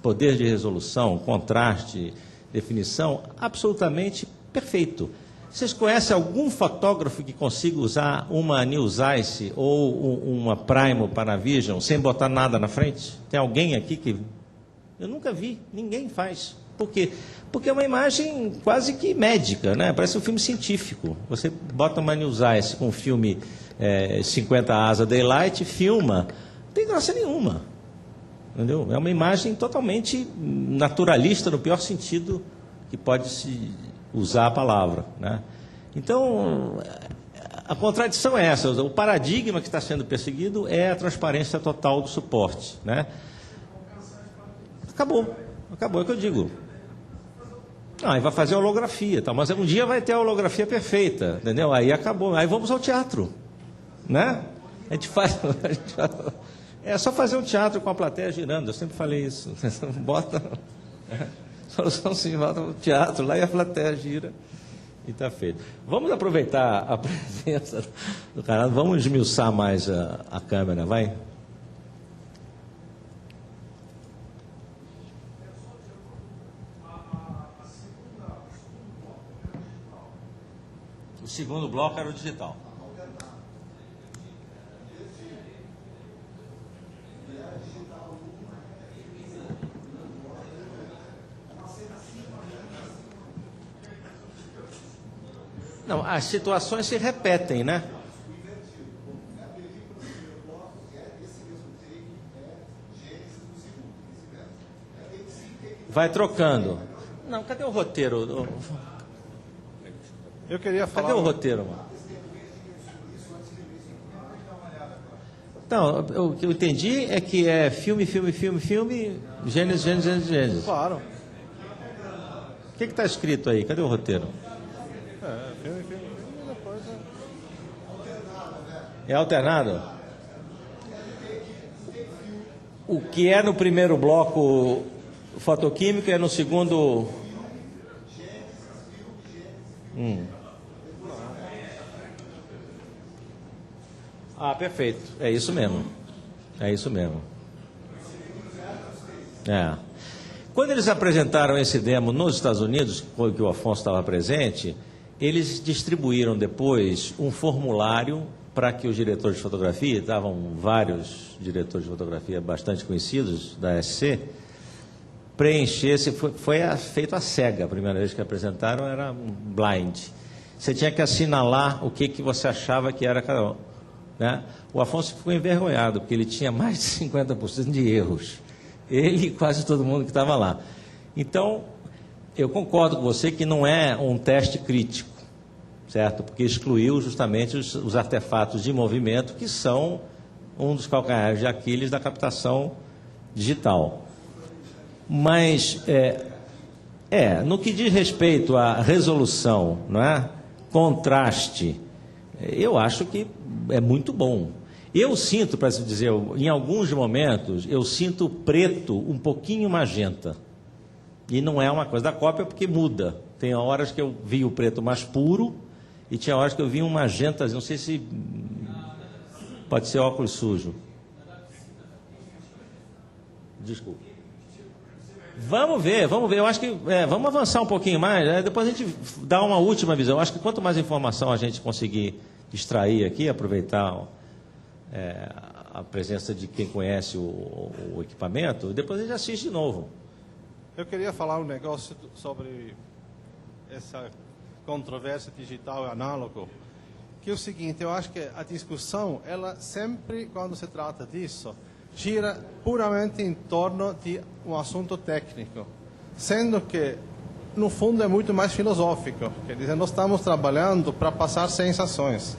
poder de resolução, contraste, definição, absolutamente perfeito. Vocês conhecem algum fotógrafo que consiga usar uma New Zeiss ou uma Primo Panavision sem botar nada na frente? Tem alguém aqui que Eu nunca vi, ninguém faz. Por quê? Porque é uma imagem quase que médica, né? Parece um filme científico. Você bota uma News Ice com um filme 50 Asa Daylight, filma, não tem graça nenhuma. Entendeu? É uma imagem totalmente naturalista, no pior sentido que pode se usar a palavra, né? Então, a contradição é essa. O paradigma que está sendo perseguido é a transparência total do suporte, né? Acabou, é o que eu digo. Aí vai fazer holografia, tá? Mas um dia vai ter a holografia perfeita, entendeu? Aí acabou, aí vamos ao teatro, né? A gente faz... É só fazer um teatro com a plateia girando, eu sempre falei isso. Bota... Solução sim, bota o teatro lá e a plateia gira e está feito. Vamos aproveitar a presença do canal, vamos esmiuçar mais a câmera, vai? O segundo bloco era o digital. Não, as situações se repetem, né? Vai trocando. Não, cadê o roteiro? Eu queria falar... Cadê o roteiro, mano? Então, o que eu entendi é que é filme, Gênesis. Claro. O que está escrito aí? Cadê o roteiro? Filme, depois... É alternado? O que é no primeiro bloco fotoquímico é no segundo... Ah, perfeito. É isso mesmo. É. Quando eles apresentaram esse demo nos Estados Unidos, que o Afonso estava presente, eles distribuíram depois um formulário para que os diretores de fotografia, estavam vários diretores de fotografia bastante conhecidos da SC, preenchesse, foi feito à cega, a primeira vez que apresentaram era um blind. Você tinha que assinalar o que você achava que era cada um, né? O Afonso ficou envergonhado, porque ele tinha mais de 50% de erros. Ele e quase todo mundo que estava lá. Então, eu concordo com você que não é um teste crítico, certo? Porque excluiu justamente os artefatos de movimento, que são um dos calcanhares de Aquiles da captação digital. Mas, no que diz respeito à resolução, não é? Contraste, eu acho que é muito bom. Eu sinto, para dizer, em alguns momentos, eu sinto preto um pouquinho magenta. E não é uma coisa da cópia, porque muda. Tem horas que eu vi o preto mais puro e tinha horas que eu vi um magenta, não sei se pode ser óculos sujo. Desculpa. Vamos ver. Eu acho que vamos avançar um pouquinho mais, né? Depois a gente dá uma última visão. Eu acho que quanto mais informação a gente conseguir extrair aqui, aproveitar a presença de quem conhece o equipamento, depois a gente assiste de novo. Eu queria falar um negócio sobre essa controvérsia digital e análogo, que é o seguinte: eu acho que a discussão, ela sempre, quando se trata disso, gira puramente em torno de um assunto técnico, sendo que, no fundo, é muito mais filosófico. Quer dizer, nós estamos trabalhando para passar sensações.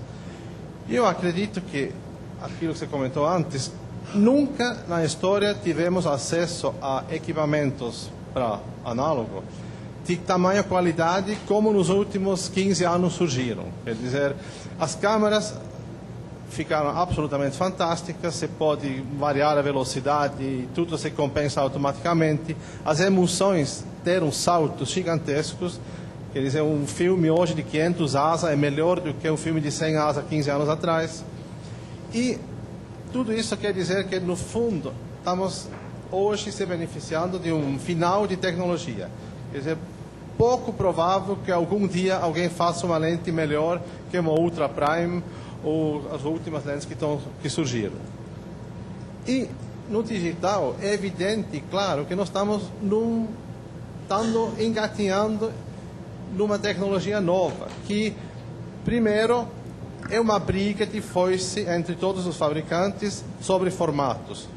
E eu acredito que, aquilo que você comentou antes, nunca na história tivemos acesso a equipamentos para análogo de tamanha qualidade como nos últimos 15 anos surgiram. Quer dizer, as câmeras ficaram absolutamente fantásticas, você pode variar a velocidade, tudo se compensa automaticamente, as emulsões deram saltos gigantescos. Quer dizer, um filme hoje de 500 asas é melhor do que um filme de 100 asas 15 anos atrás. E tudo isso quer dizer que, no fundo, estamos hoje se beneficiando de um final de tecnologia. Quer dizer, pouco provável que algum dia alguém faça uma lente melhor que uma Ultra Prime ou as últimas lentes que surgiram. E no digital é evidente, claro, que nós estamos engatinhando numa tecnologia nova, que, primeiro, é uma briga de foice entre todos os fabricantes sobre formatos.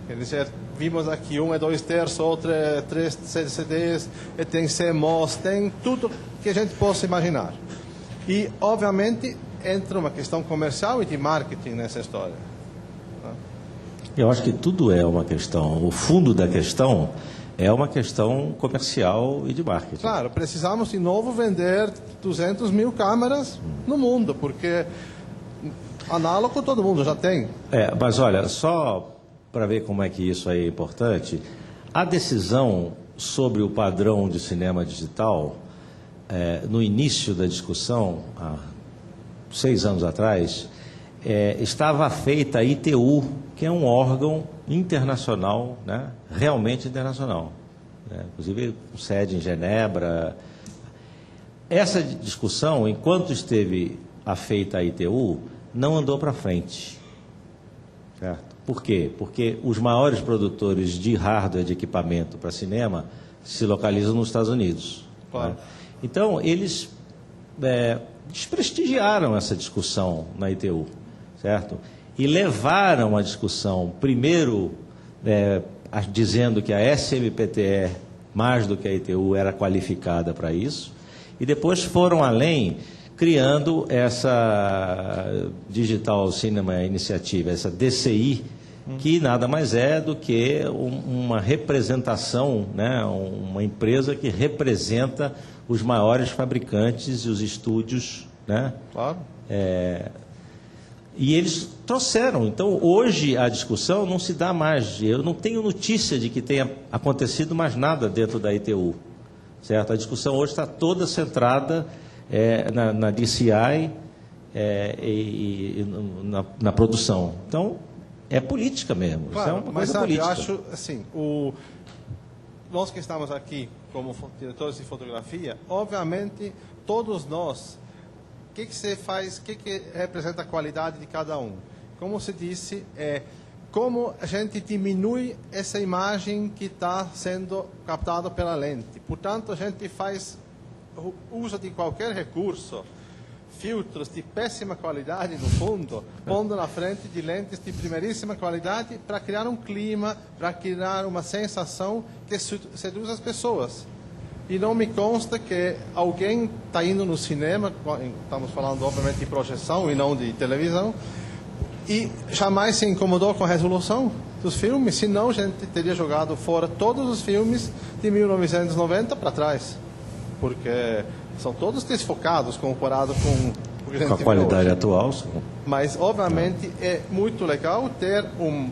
Quer dizer, vimos aqui, um é 2/3, outro é 3 CDs, e tem CMOS, tem tudo que a gente possa imaginar. E, obviamente, entra uma questão comercial e de marketing nessa história. Eu acho que tudo é uma questão, o fundo da questão é uma questão comercial e de marketing. Claro, precisamos de novo vender 200 mil câmeras no mundo, porque análogo todo mundo já tem. Mas olha, só para ver como é que isso aí é importante, a decisão sobre o padrão de cinema digital, no início da discussão, há 6 anos atrás, estava feita a ITU, que é um órgão internacional, né, realmente internacional, né, inclusive com sede em Genebra. Essa discussão, enquanto esteve feita a ITU, não andou para frente. Certo? Por quê? Porque os maiores produtores de hardware de equipamento para cinema se localizam nos Estados Unidos. Claro. Né? Então, eles desprestigiaram essa discussão na ITU, certo? E levaram a discussão, primeiro, dizendo que a SMPTE, mais do que a ITU, era qualificada para isso, e depois foram além, criando essa Digital Cinema Initiative, essa DCI, que nada mais é do que uma representação, né, uma empresa que representa os maiores fabricantes e os estúdios, né? Claro. E eles trouxeram. Então, hoje a discussão não se dá mais. Eu não tenho notícia de que tenha acontecido mais nada dentro da ITU. Certo? A discussão hoje está toda centrada na DCI e na produção. Então, é política mesmo. Claro, isso é uma mas coisa sabe, política. eu acho assim, nós que estamos aqui como diretores de fotografia, obviamente, todos nós, o que você faz, o que representa a qualidade de cada um? Como se disse, como a gente diminui essa imagem que está sendo captada pela lente. Portanto, a gente faz uso de qualquer recurso, filtros de péssima qualidade no fundo, pondo na frente de lentes de primeiríssima qualidade para criar um clima, para criar uma sensação que seduz as pessoas. E não me consta que alguém está indo no cinema, estamos falando obviamente de projeção e não de televisão, e jamais se incomodou com a resolução dos filmes, senão a gente teria jogado fora todos os filmes de 1990 para trás, porque são todos desfocados comparado com a qualidade atual. Mas, obviamente, é muito legal ter um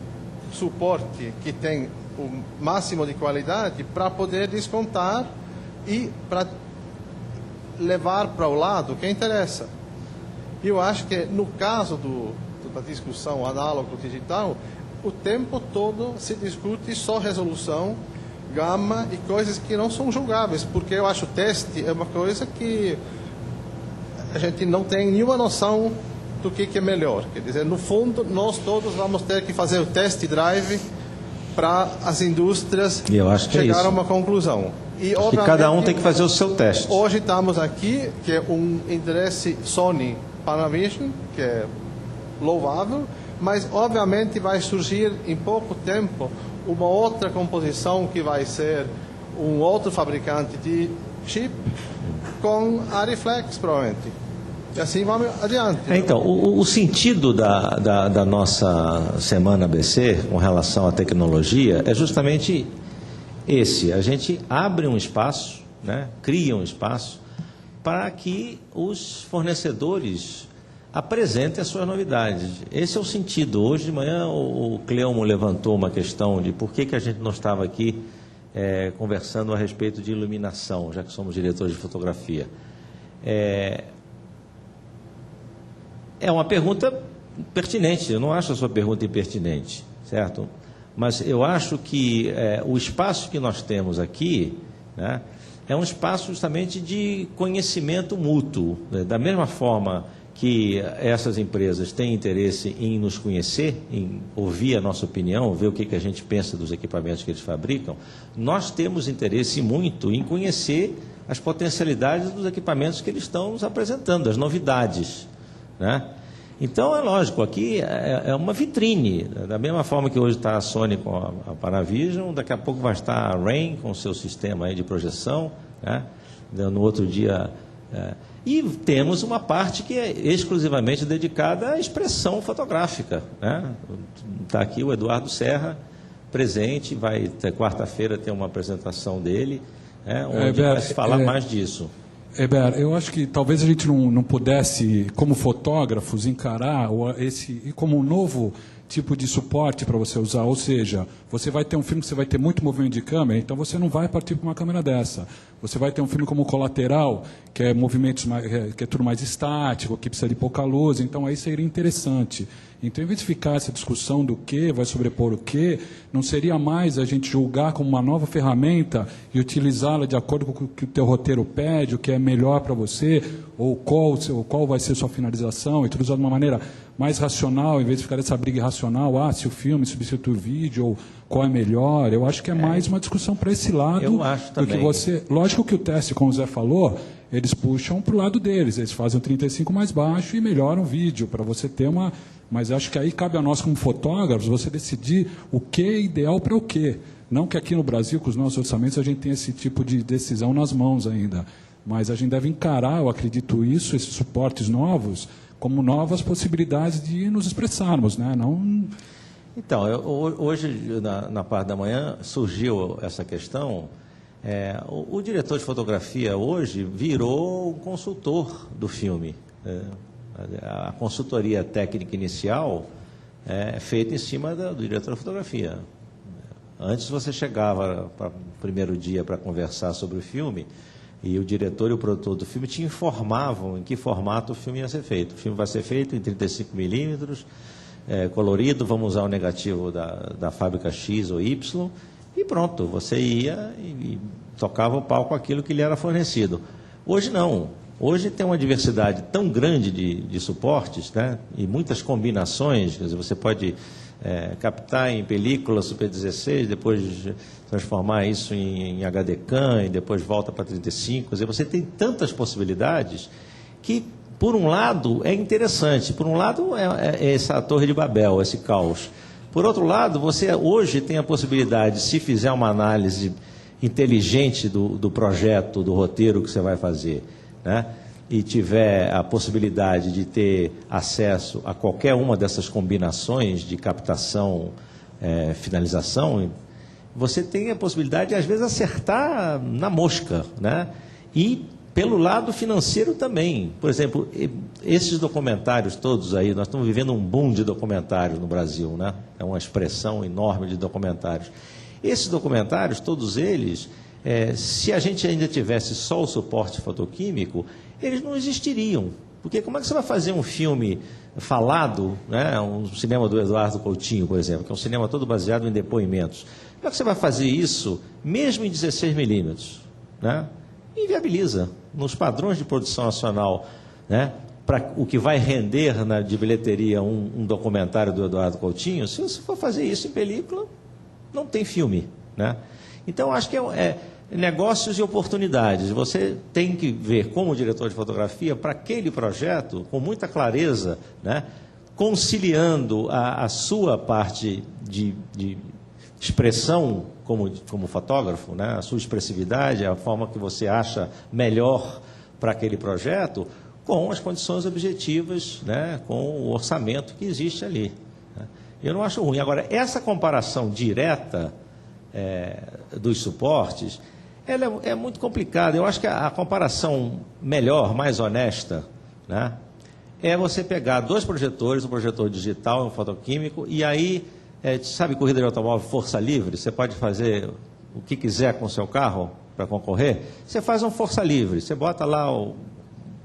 suporte que tem o máximo de qualidade para poder descontar e para levar para o lado que interessa. E eu acho que, no caso da discussão análogo-digital, o tempo todo se discute só resolução, gama e coisas que não são julgáveis, porque eu acho que o teste é uma coisa que a gente não tem nenhuma noção do que é melhor. Quer dizer, no fundo, nós todos vamos ter que fazer o test drive para as indústrias chegar a uma conclusão. E que cada um tem que fazer o seu teste. Hoje estamos aqui, que é um endereço Sony Panavision, que é louvável, mas obviamente vai surgir em pouco tempo uma outra composição que vai ser um outro fabricante de chip com a Reflex, provavelmente. E assim vamos adiante. Então, o sentido da nossa Semana ABC com relação à tecnologia é justamente esse. A gente abre um espaço, né, cria um espaço para que os fornecedores apresentem as suas novidades. Esse é o sentido. Hoje de manhã o Cleomo levantou uma questão de por que a gente não estava aqui conversando a respeito de iluminação, já que somos diretores de fotografia. É uma pergunta pertinente. Eu não acho a sua pergunta impertinente, certo? Mas eu acho que o espaço que nós temos aqui, né, é um espaço justamente de conhecimento mútuo, né? Da mesma forma que essas empresas têm interesse em nos conhecer, em ouvir a nossa opinião, ver o que a gente pensa dos equipamentos que eles fabricam, nós temos interesse muito em conhecer as potencialidades dos equipamentos que eles estão nos apresentando, as novidades, né? Então, é lógico, aqui é uma vitrine, da mesma forma que hoje está a Sony com a Panavision, daqui a pouco vai estar a Rain com o seu sistema aí de projeção, né? No outro dia... E temos uma parte que é exclusivamente dedicada à expressão fotográfica, né? Está aqui o Eduardo Serra, presente, vai ter quarta-feira ter uma apresentação dele, né, onde vai se falar mais disso. Heber, eu acho que talvez a gente não pudesse, como fotógrafos, encarar esse como um novo tipo de suporte para você usar. Ou seja, você vai ter um filme que você vai ter muito movimento de câmera, então você não vai partir para uma câmera dessa. Você vai ter um filme como Colateral, que é movimentos que é tudo mais estático, que precisa de pouca luz, então aí seria interessante. Então, em vez de ficar essa discussão do que vai sobrepor o que, não seria mais a gente julgar como uma nova ferramenta e utilizá-la de acordo com o que o teu roteiro pede, o que é melhor para você, ou qual vai ser sua finalização, e utilizar de uma maneira mais racional, em vez de ficar essa briga irracional, se o filme substitui o vídeo, ou qual é melhor. Eu acho que é mais uma discussão para esse lado. Eu acho também. Do que você... Lógico que o teste, como o Zé falou, eles puxam para o lado deles, eles fazem o 35 mais baixo e melhoram o vídeo, para você ter uma... Mas acho que aí cabe a nós, como fotógrafos, você decidir o que é ideal para o quê. Não que aqui no Brasil, com os nossos orçamentos, a gente tenha esse tipo de decisão nas mãos ainda. Mas a gente deve encarar, eu acredito isso, esses suportes novos, como novas possibilidades de nos expressarmos, né? Não... Então, hoje, na parte da manhã, surgiu essa questão. O diretor de fotografia hoje virou um consultor do filme. A consultoria técnica inicial é feita em cima do diretor de fotografia. Antes você chegava para o primeiro dia para conversar sobre o filme e o diretor e o produtor do filme te informavam em que formato o filme ia ser feito. O filme vai ser feito em 35 milímetros, colorido, vamos usar o negativo da fábrica X ou Y, e pronto, você ia e tocava o pau com aquilo que lhe era fornecido. Hoje não. Hoje tem uma diversidade tão grande de suportes, né? E muitas combinações, quer dizer, você pode captar em película Super 16, depois transformar isso em HD Cam e depois volta para 35, quer dizer, você tem tantas possibilidades que, por um lado, é interessante, por um lado é essa torre de Babel, esse caos. Por outro lado, você hoje tem a possibilidade, se fizer uma análise inteligente do projeto, do roteiro que você vai fazer, né? E tiver a possibilidade de ter acesso a qualquer uma dessas combinações de captação, finalização, você tem a possibilidade de, às vezes, acertar na mosca, né? E pelo lado financeiro também. Por exemplo, esses documentários todos aí, nós estamos vivendo um boom de documentários no Brasil, né? É uma expressão enorme de documentários. Esses documentários, todos eles... se a gente ainda tivesse só o suporte fotoquímico, eles não existiriam. Porque como é que você vai fazer um filme falado, né, um cinema do Eduardo Coutinho, por exemplo, que é um cinema todo baseado em depoimentos? Como é que você vai fazer isso, mesmo em 16 milímetros? Né? Inviabiliza. Nos padrões de produção nacional, né, para o que vai render de bilheteria um documentário do Eduardo Coutinho, se você for fazer isso em película, não tem filme, né? Então, acho que negócios e oportunidades. Você tem que ver, como diretor de fotografia, para aquele projeto, com muita clareza, né, conciliando a sua parte de expressão como fotógrafo, né, a sua expressividade, a forma que você acha melhor para aquele projeto, com as condições objetivas, né, com o orçamento que existe ali. Né. Eu não acho ruim. Agora, essa comparação direta dos suportes, ela é muito complicada. Eu acho que a comparação melhor, mais honesta, né, é você pegar dois projetores, um projetor digital e um fotoquímico, e aí, sabe, corrida de automóvel força livre, você pode fazer o que quiser com o seu carro para concorrer, você faz um força livre, você bota lá o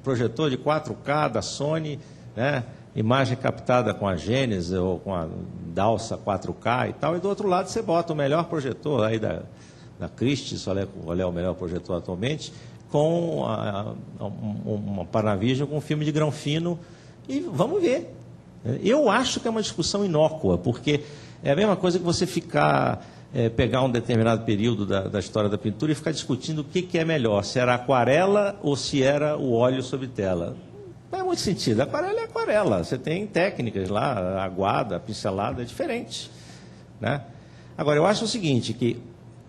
projetor de 4K da Sony, né, imagem captada com a Genesis ou com a Dalsa 4K e tal, e do outro lado você bota o melhor projetor aí da Christie, qual é o melhor projetor atualmente, com uma Panavision com filme de grão fino, e vamos ver. Eu acho que é uma discussão inócua, porque é a mesma coisa que você pegar um determinado período da história da pintura e ficar discutindo o que é melhor, se era aquarela ou se era o óleo sobre tela. Não faz muito sentido. Aquarela é aquarela. Você tem técnicas lá, aguada, pincelada, é diferente, né? Agora, eu acho o seguinte, que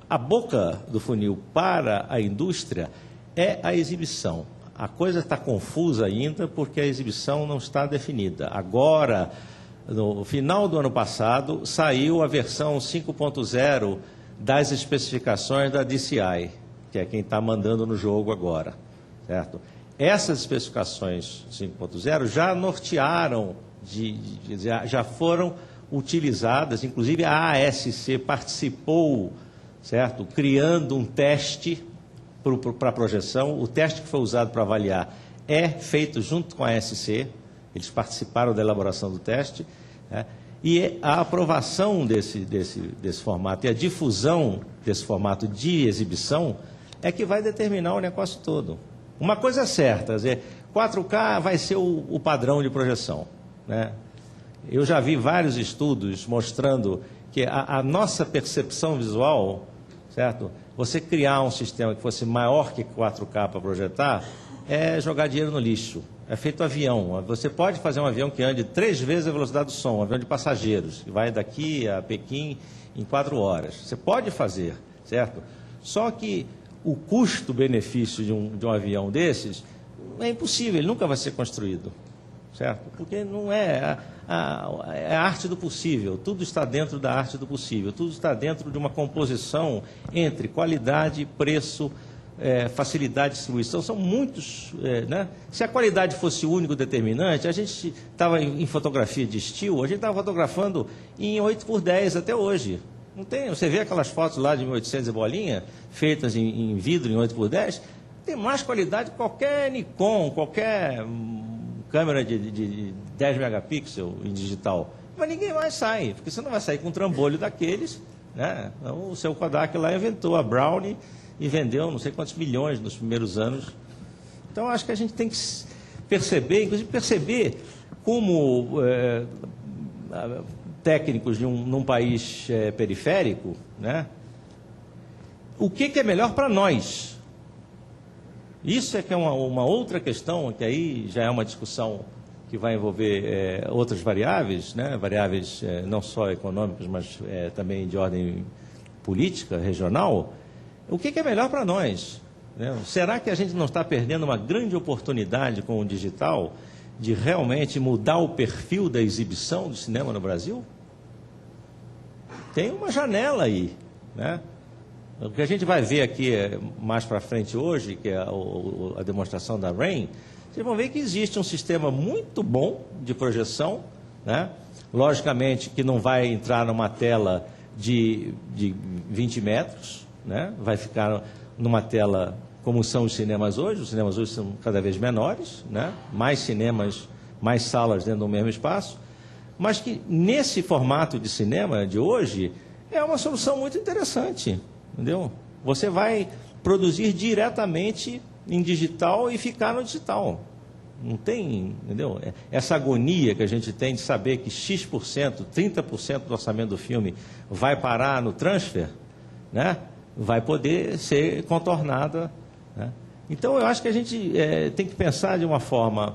a boca do funil para a indústria é a exibição. A coisa está confusa ainda porque a exibição não está definida. Agora, no final do ano passado, saiu a versão 5.0 das especificações da DCI, que é quem está mandando no jogo agora, certo? Essas especificações 5.0 já nortearam, já foram utilizadas, inclusive a ASC participou, certo? Criando um teste para a projeção. O teste que foi usado para avaliar é feito junto com a ASC, eles participaram da elaboração do teste, né? E a aprovação desse formato e a difusão desse formato de exibição é que vai determinar o negócio todo. Uma coisa é certa, quer dizer, 4K vai ser o padrão de projeção, né? Eu já vi vários estudos mostrando que a nossa percepção visual, certo? Você criar um sistema que fosse maior que 4K para projetar é jogar dinheiro no lixo. É feito avião. Você pode fazer um avião que ande 3 vezes a velocidade do som, um avião de passageiros, que vai daqui a Pequim em 4 horas. Você pode fazer, certo? Só que o custo-benefício de um avião desses é impossível, ele nunca vai ser construído, certo? Porque não é a arte do possível, tudo está dentro da arte do possível, tudo está dentro de uma composição entre qualidade, preço, facilidade de distribuição, são muitos, né? Se a qualidade fosse o único determinante, a gente estava em fotografia de estilo, a gente estava fotografando em 8x10 até hoje. Não tem, você vê aquelas fotos lá de 1800 e bolinha, feitas em vidro em 8x10, tem mais qualidade que qualquer Nikon, qualquer câmera de 10 megapixels em digital. Mas ninguém mais sai, porque você não vai sair com um trambolho daqueles, né? Então, o seu Kodak lá inventou a Brownie e vendeu não sei quantos milhões nos primeiros anos. Então, acho que a gente tem que perceber, inclusive perceber como técnicos num país periférico, né? O que é melhor para nós. Isso é que é uma outra questão, que aí já é uma discussão que vai envolver outras variáveis, né? Variáveis não só econômicas, mas também de ordem política, regional. O que é melhor para nós, né? Será que a gente não está perdendo uma grande oportunidade com o digital de realmente mudar o perfil da exibição do cinema no Brasil? Tem uma janela aí, né? O que a gente vai ver aqui mais para frente hoje, que é a demonstração da RAIN, vocês vão ver que existe um sistema muito bom de projeção, né? Logicamente que não vai entrar numa tela de 20 metros, né? Vai ficar numa tela como são os cinemas hoje são cada vez menores, né? Mais cinemas, mais salas dentro do mesmo espaço, mas que nesse formato de cinema de hoje é uma solução muito interessante. Entendeu? Você vai produzir diretamente em digital e ficar no digital. Não tem, entendeu? Essa agonia que a gente tem de saber que X%, 30% do orçamento do filme vai parar no transfer, né? Vai poder ser contornada, né? Então, eu acho que a gente tem que pensar de uma forma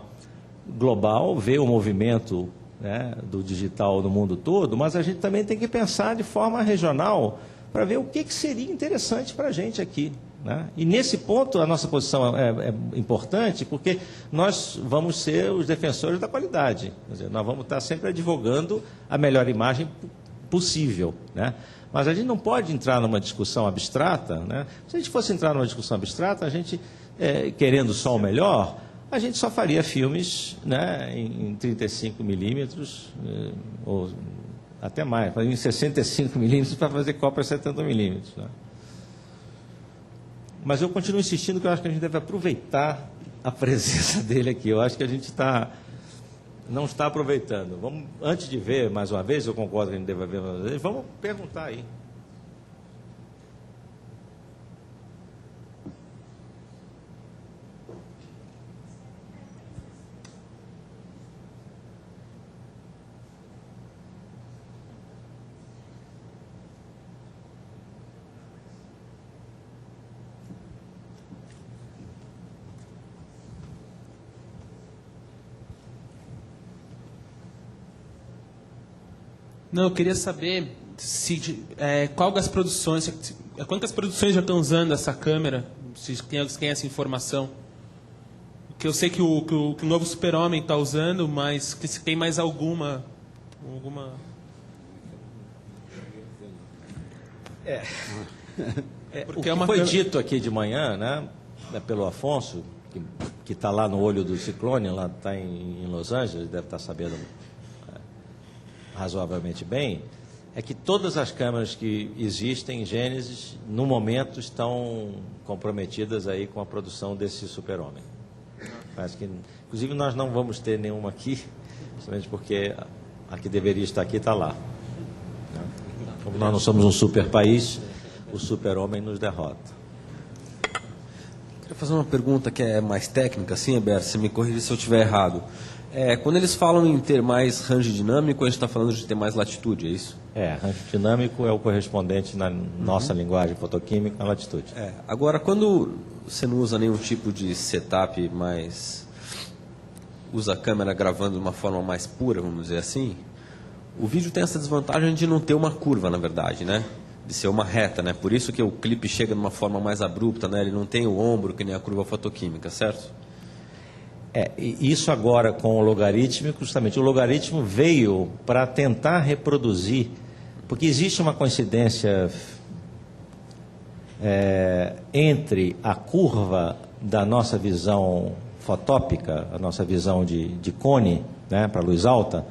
global, ver o movimento, né, do digital no mundo todo, mas a gente também tem que pensar de forma regional para ver o que seria interessante para a gente aqui, né? E nesse ponto a nossa posição é importante, porque nós vamos ser os defensores da qualidade. Quer dizer, nós vamos estar sempre advogando a melhor imagem possível, né? Mas a gente não pode entrar numa discussão abstrata, né? Se a gente fosse entrar numa discussão abstrata, a gente, querendo só o melhor, a gente só faria filmes, né, em 35 milímetros, ou até mais, em 65 milímetros para fazer cópia 70 milímetros, né? Mas eu continuo insistindo que eu acho que a gente deve aproveitar a presença dele aqui. Eu acho que a gente não está aproveitando. Vamos, antes de ver mais uma vez, eu concordo que a gente deve ver mais uma vez, vamos perguntar aí. Não, eu queria saber qual das produções, quantas produções já estão usando essa câmera, se tem essa informação. Que eu sei que o novo Super-Homem está usando, mas que se tem mais alguma... O que foi dito aqui de manhã, né, pelo Afonso, que está lá no olho do ciclone, lá está em Los Angeles, deve estar sabendo razoavelmente bem, é que todas as câmeras que existem em Gênesis, no momento, estão comprometidas aí com a produção desse Super-Homem. Parece que, inclusive, nós não vamos ter nenhuma aqui, justamente porque a que deveria estar aqui está lá. Como nós não somos um super país, o Super-Homem nos derrota. Queria fazer uma pergunta que é mais técnica, assim, Heber, se me corrija se eu estiver errado. Quando eles falam em ter mais range dinâmico, a gente está falando de ter mais latitude, é isso? Range dinâmico é o correspondente na nossa linguagem fotoquímica à latitude. Agora, quando você não usa nenhum tipo de setup mais... usa a câmera gravando de uma forma mais pura, vamos dizer assim, o vídeo tem essa desvantagem de não ter uma curva, na verdade, né? De ser uma reta, né? Por isso que o clipe chega de uma forma mais abrupta, né? Ele não tem o ombro que nem a curva fotoquímica, certo? Isso agora com o logarítmico, justamente, o logaritmo veio para tentar reproduzir, porque existe uma coincidência entre a curva da nossa visão fotópica, a nossa visão de cone, né, para luz alta,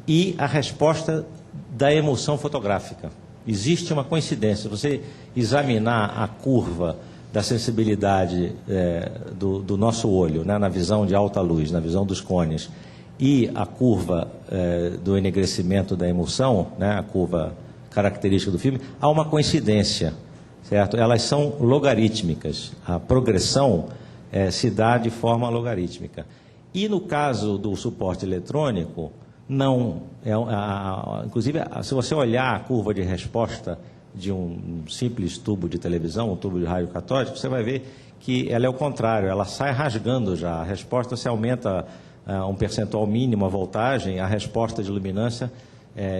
e a resposta da emulsão fotográfica. Existe uma coincidência. Você examinar a curva da sensibilidade do nosso olho, né, na visão de alta luz, na visão dos cones, e a curva do enegrecimento da emulsão, né, a curva característica do filme, há uma coincidência, certo? Elas são logarítmicas. A progressão se dá de forma logarítmica. E no caso do suporte eletrônico, não. Inclusive, se você olhar a curva de resposta de um simples tubo de televisão, um tubo de rádio catódico, você vai ver que ela é o contrário, ela sai rasgando já. A resposta se aumenta um percentual mínimo a voltagem, a resposta de luminância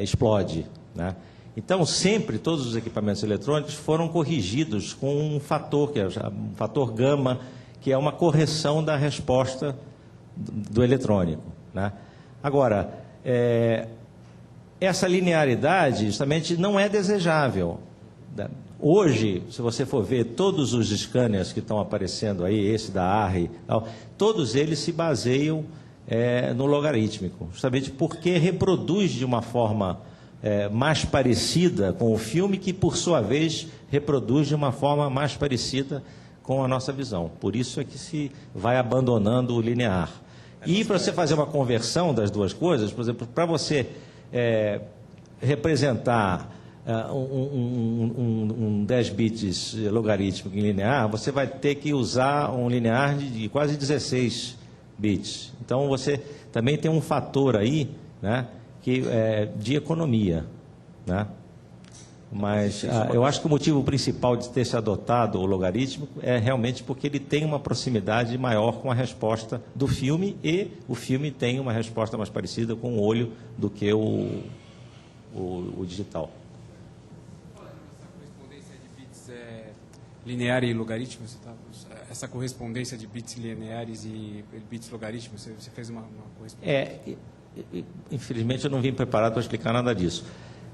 explode, né? Então, sempre todos os equipamentos eletrônicos foram corrigidos com um fator, que é um fator gama, que é uma correção da resposta do eletrônico, né? Agora, essa linearidade justamente não é desejável. Hoje, se você for ver todos os scanners que estão aparecendo aí, esse da ARRI, todos eles se baseiam no logarítmico, justamente porque reproduz de uma forma mais parecida com o filme, que por sua vez reproduz de uma forma mais parecida com a nossa visão. Por isso é que se vai abandonando o linear. E para você fazer uma conversão das duas coisas, por exemplo, para você representar um 10 bits logarítmico em linear, você vai ter que usar um linear de quase 16 bits. Então, você também tem um fator aí, né, de economia, né? Mas eu acho que o motivo principal de ter se adotado o logarítmico é realmente porque ele tem uma proximidade maior com a resposta do filme, e o filme tem uma resposta mais parecida com o olho do que o digital. Essa correspondência de bits linear e logaritmo, essa correspondência de bits lineares e bits logaritmos, você fez uma correspondência? Infelizmente eu não vim preparado para explicar nada disso.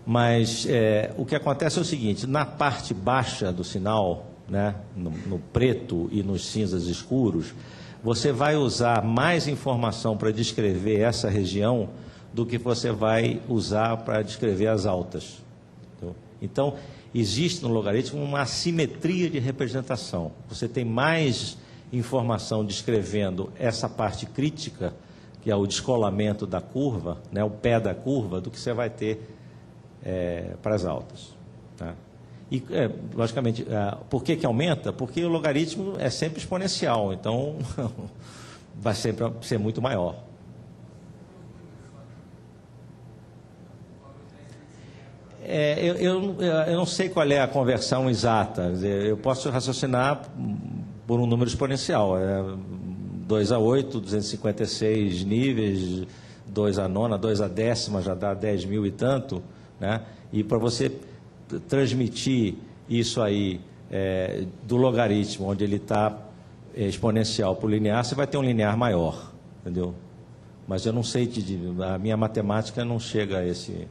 Mas o que acontece é o seguinte: na parte baixa do sinal, né, no preto e nos cinzas escuros, você vai usar mais informação para descrever essa região do que você vai usar para descrever as altas. Então, existe no logaritmo uma assimetria de representação. Você tem mais informação descrevendo essa parte crítica, que é o descolamento da curva, né, o pé da curva, do que você vai ter para as altas, tá? E, logicamente, por que aumenta? Porque o logaritmo é sempre exponencial, então vai sempre ser muito maior. Eu não sei qual é a conversão exata. Eu posso raciocinar por um número exponencial. 2 a 8, 256 níveis, 2 a 9, 2 a 10ª já dá 10 mil e tanto, né? E para você transmitir isso aí do logaritmo, onde ele está exponencial para o linear, você vai ter um linear maior, entendeu? Mas eu não sei, a minha matemática não chega a esse...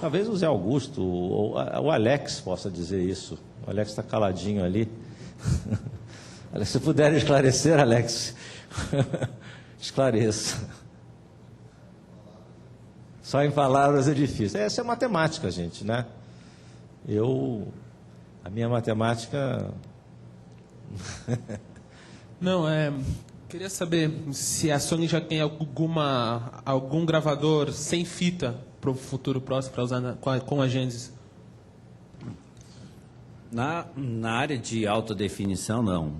Talvez o Zé Augusto ou o Alex possa dizer isso. O Alex está caladinho ali. Se puder esclarecer, Alex, esclareça. Só em palavras é difícil. Essa é matemática, gente, né? A minha matemática... Não, queria saber se a Sony já tem algum gravador sem fita para o futuro próximo para usar com a Genesis. Na área de alta definição, não.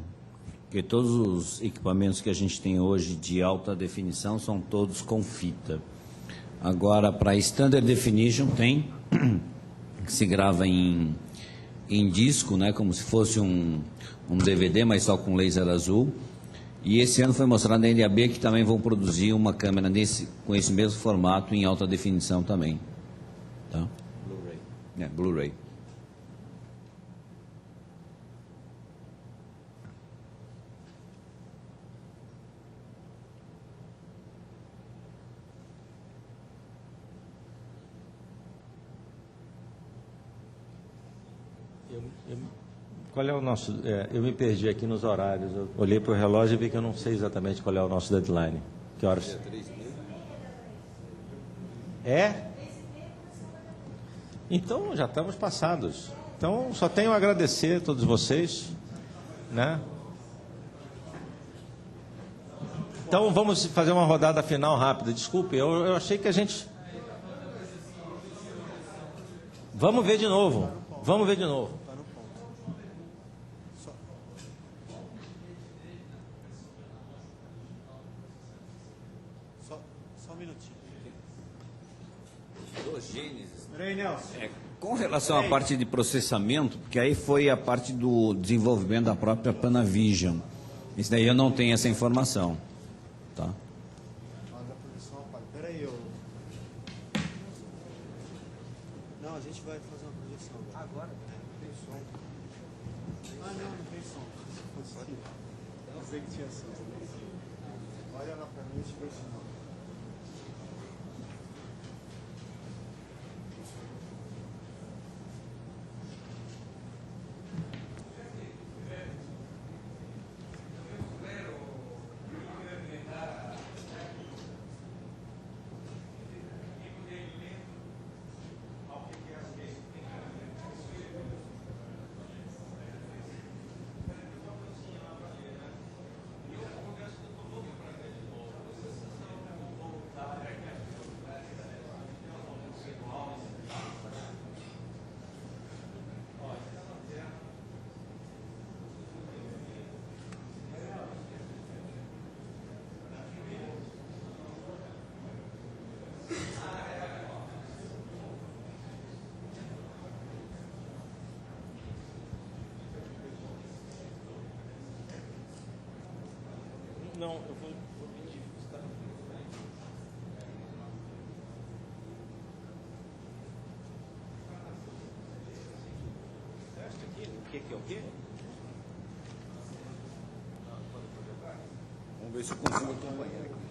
Porque todos os equipamentos que a gente tem hoje de alta definição são todos com fita. Agora, para Standard Definition tem, que se grava em disco, né, como se fosse um DVD, mas só com laser azul. E esse ano foi mostrado na NAB que também vão produzir uma câmera com esse mesmo formato em alta definição também. Tá? Blu-ray. Blu-ray. Qual é o nosso... eu me perdi aqui nos horários. Eu olhei para o relógio e vi que eu não sei exatamente qual é o nosso deadline. Que horas? Então, já estamos passados. Então, só tenho a agradecer a todos vocês, né? Então, vamos fazer uma rodada final rápida. Desculpe, eu achei que a gente... Vamos ver de novo. Vamos ver de novo. Com relação à parte de processamento, porque aí foi a parte do desenvolvimento da própria Panavision. Isso daí eu não tenho essa informação. Tá? Peraí, não, a gente vai fazer uma projeção agora. Não tem som. Não tem som. Eu não sei que tinha som. Olha lá pra mim, deixa eu ver se não. Não, eu vou pedir. Teste aqui? O que é o quê? Vamos ver se eu consigo acompanhar aqui.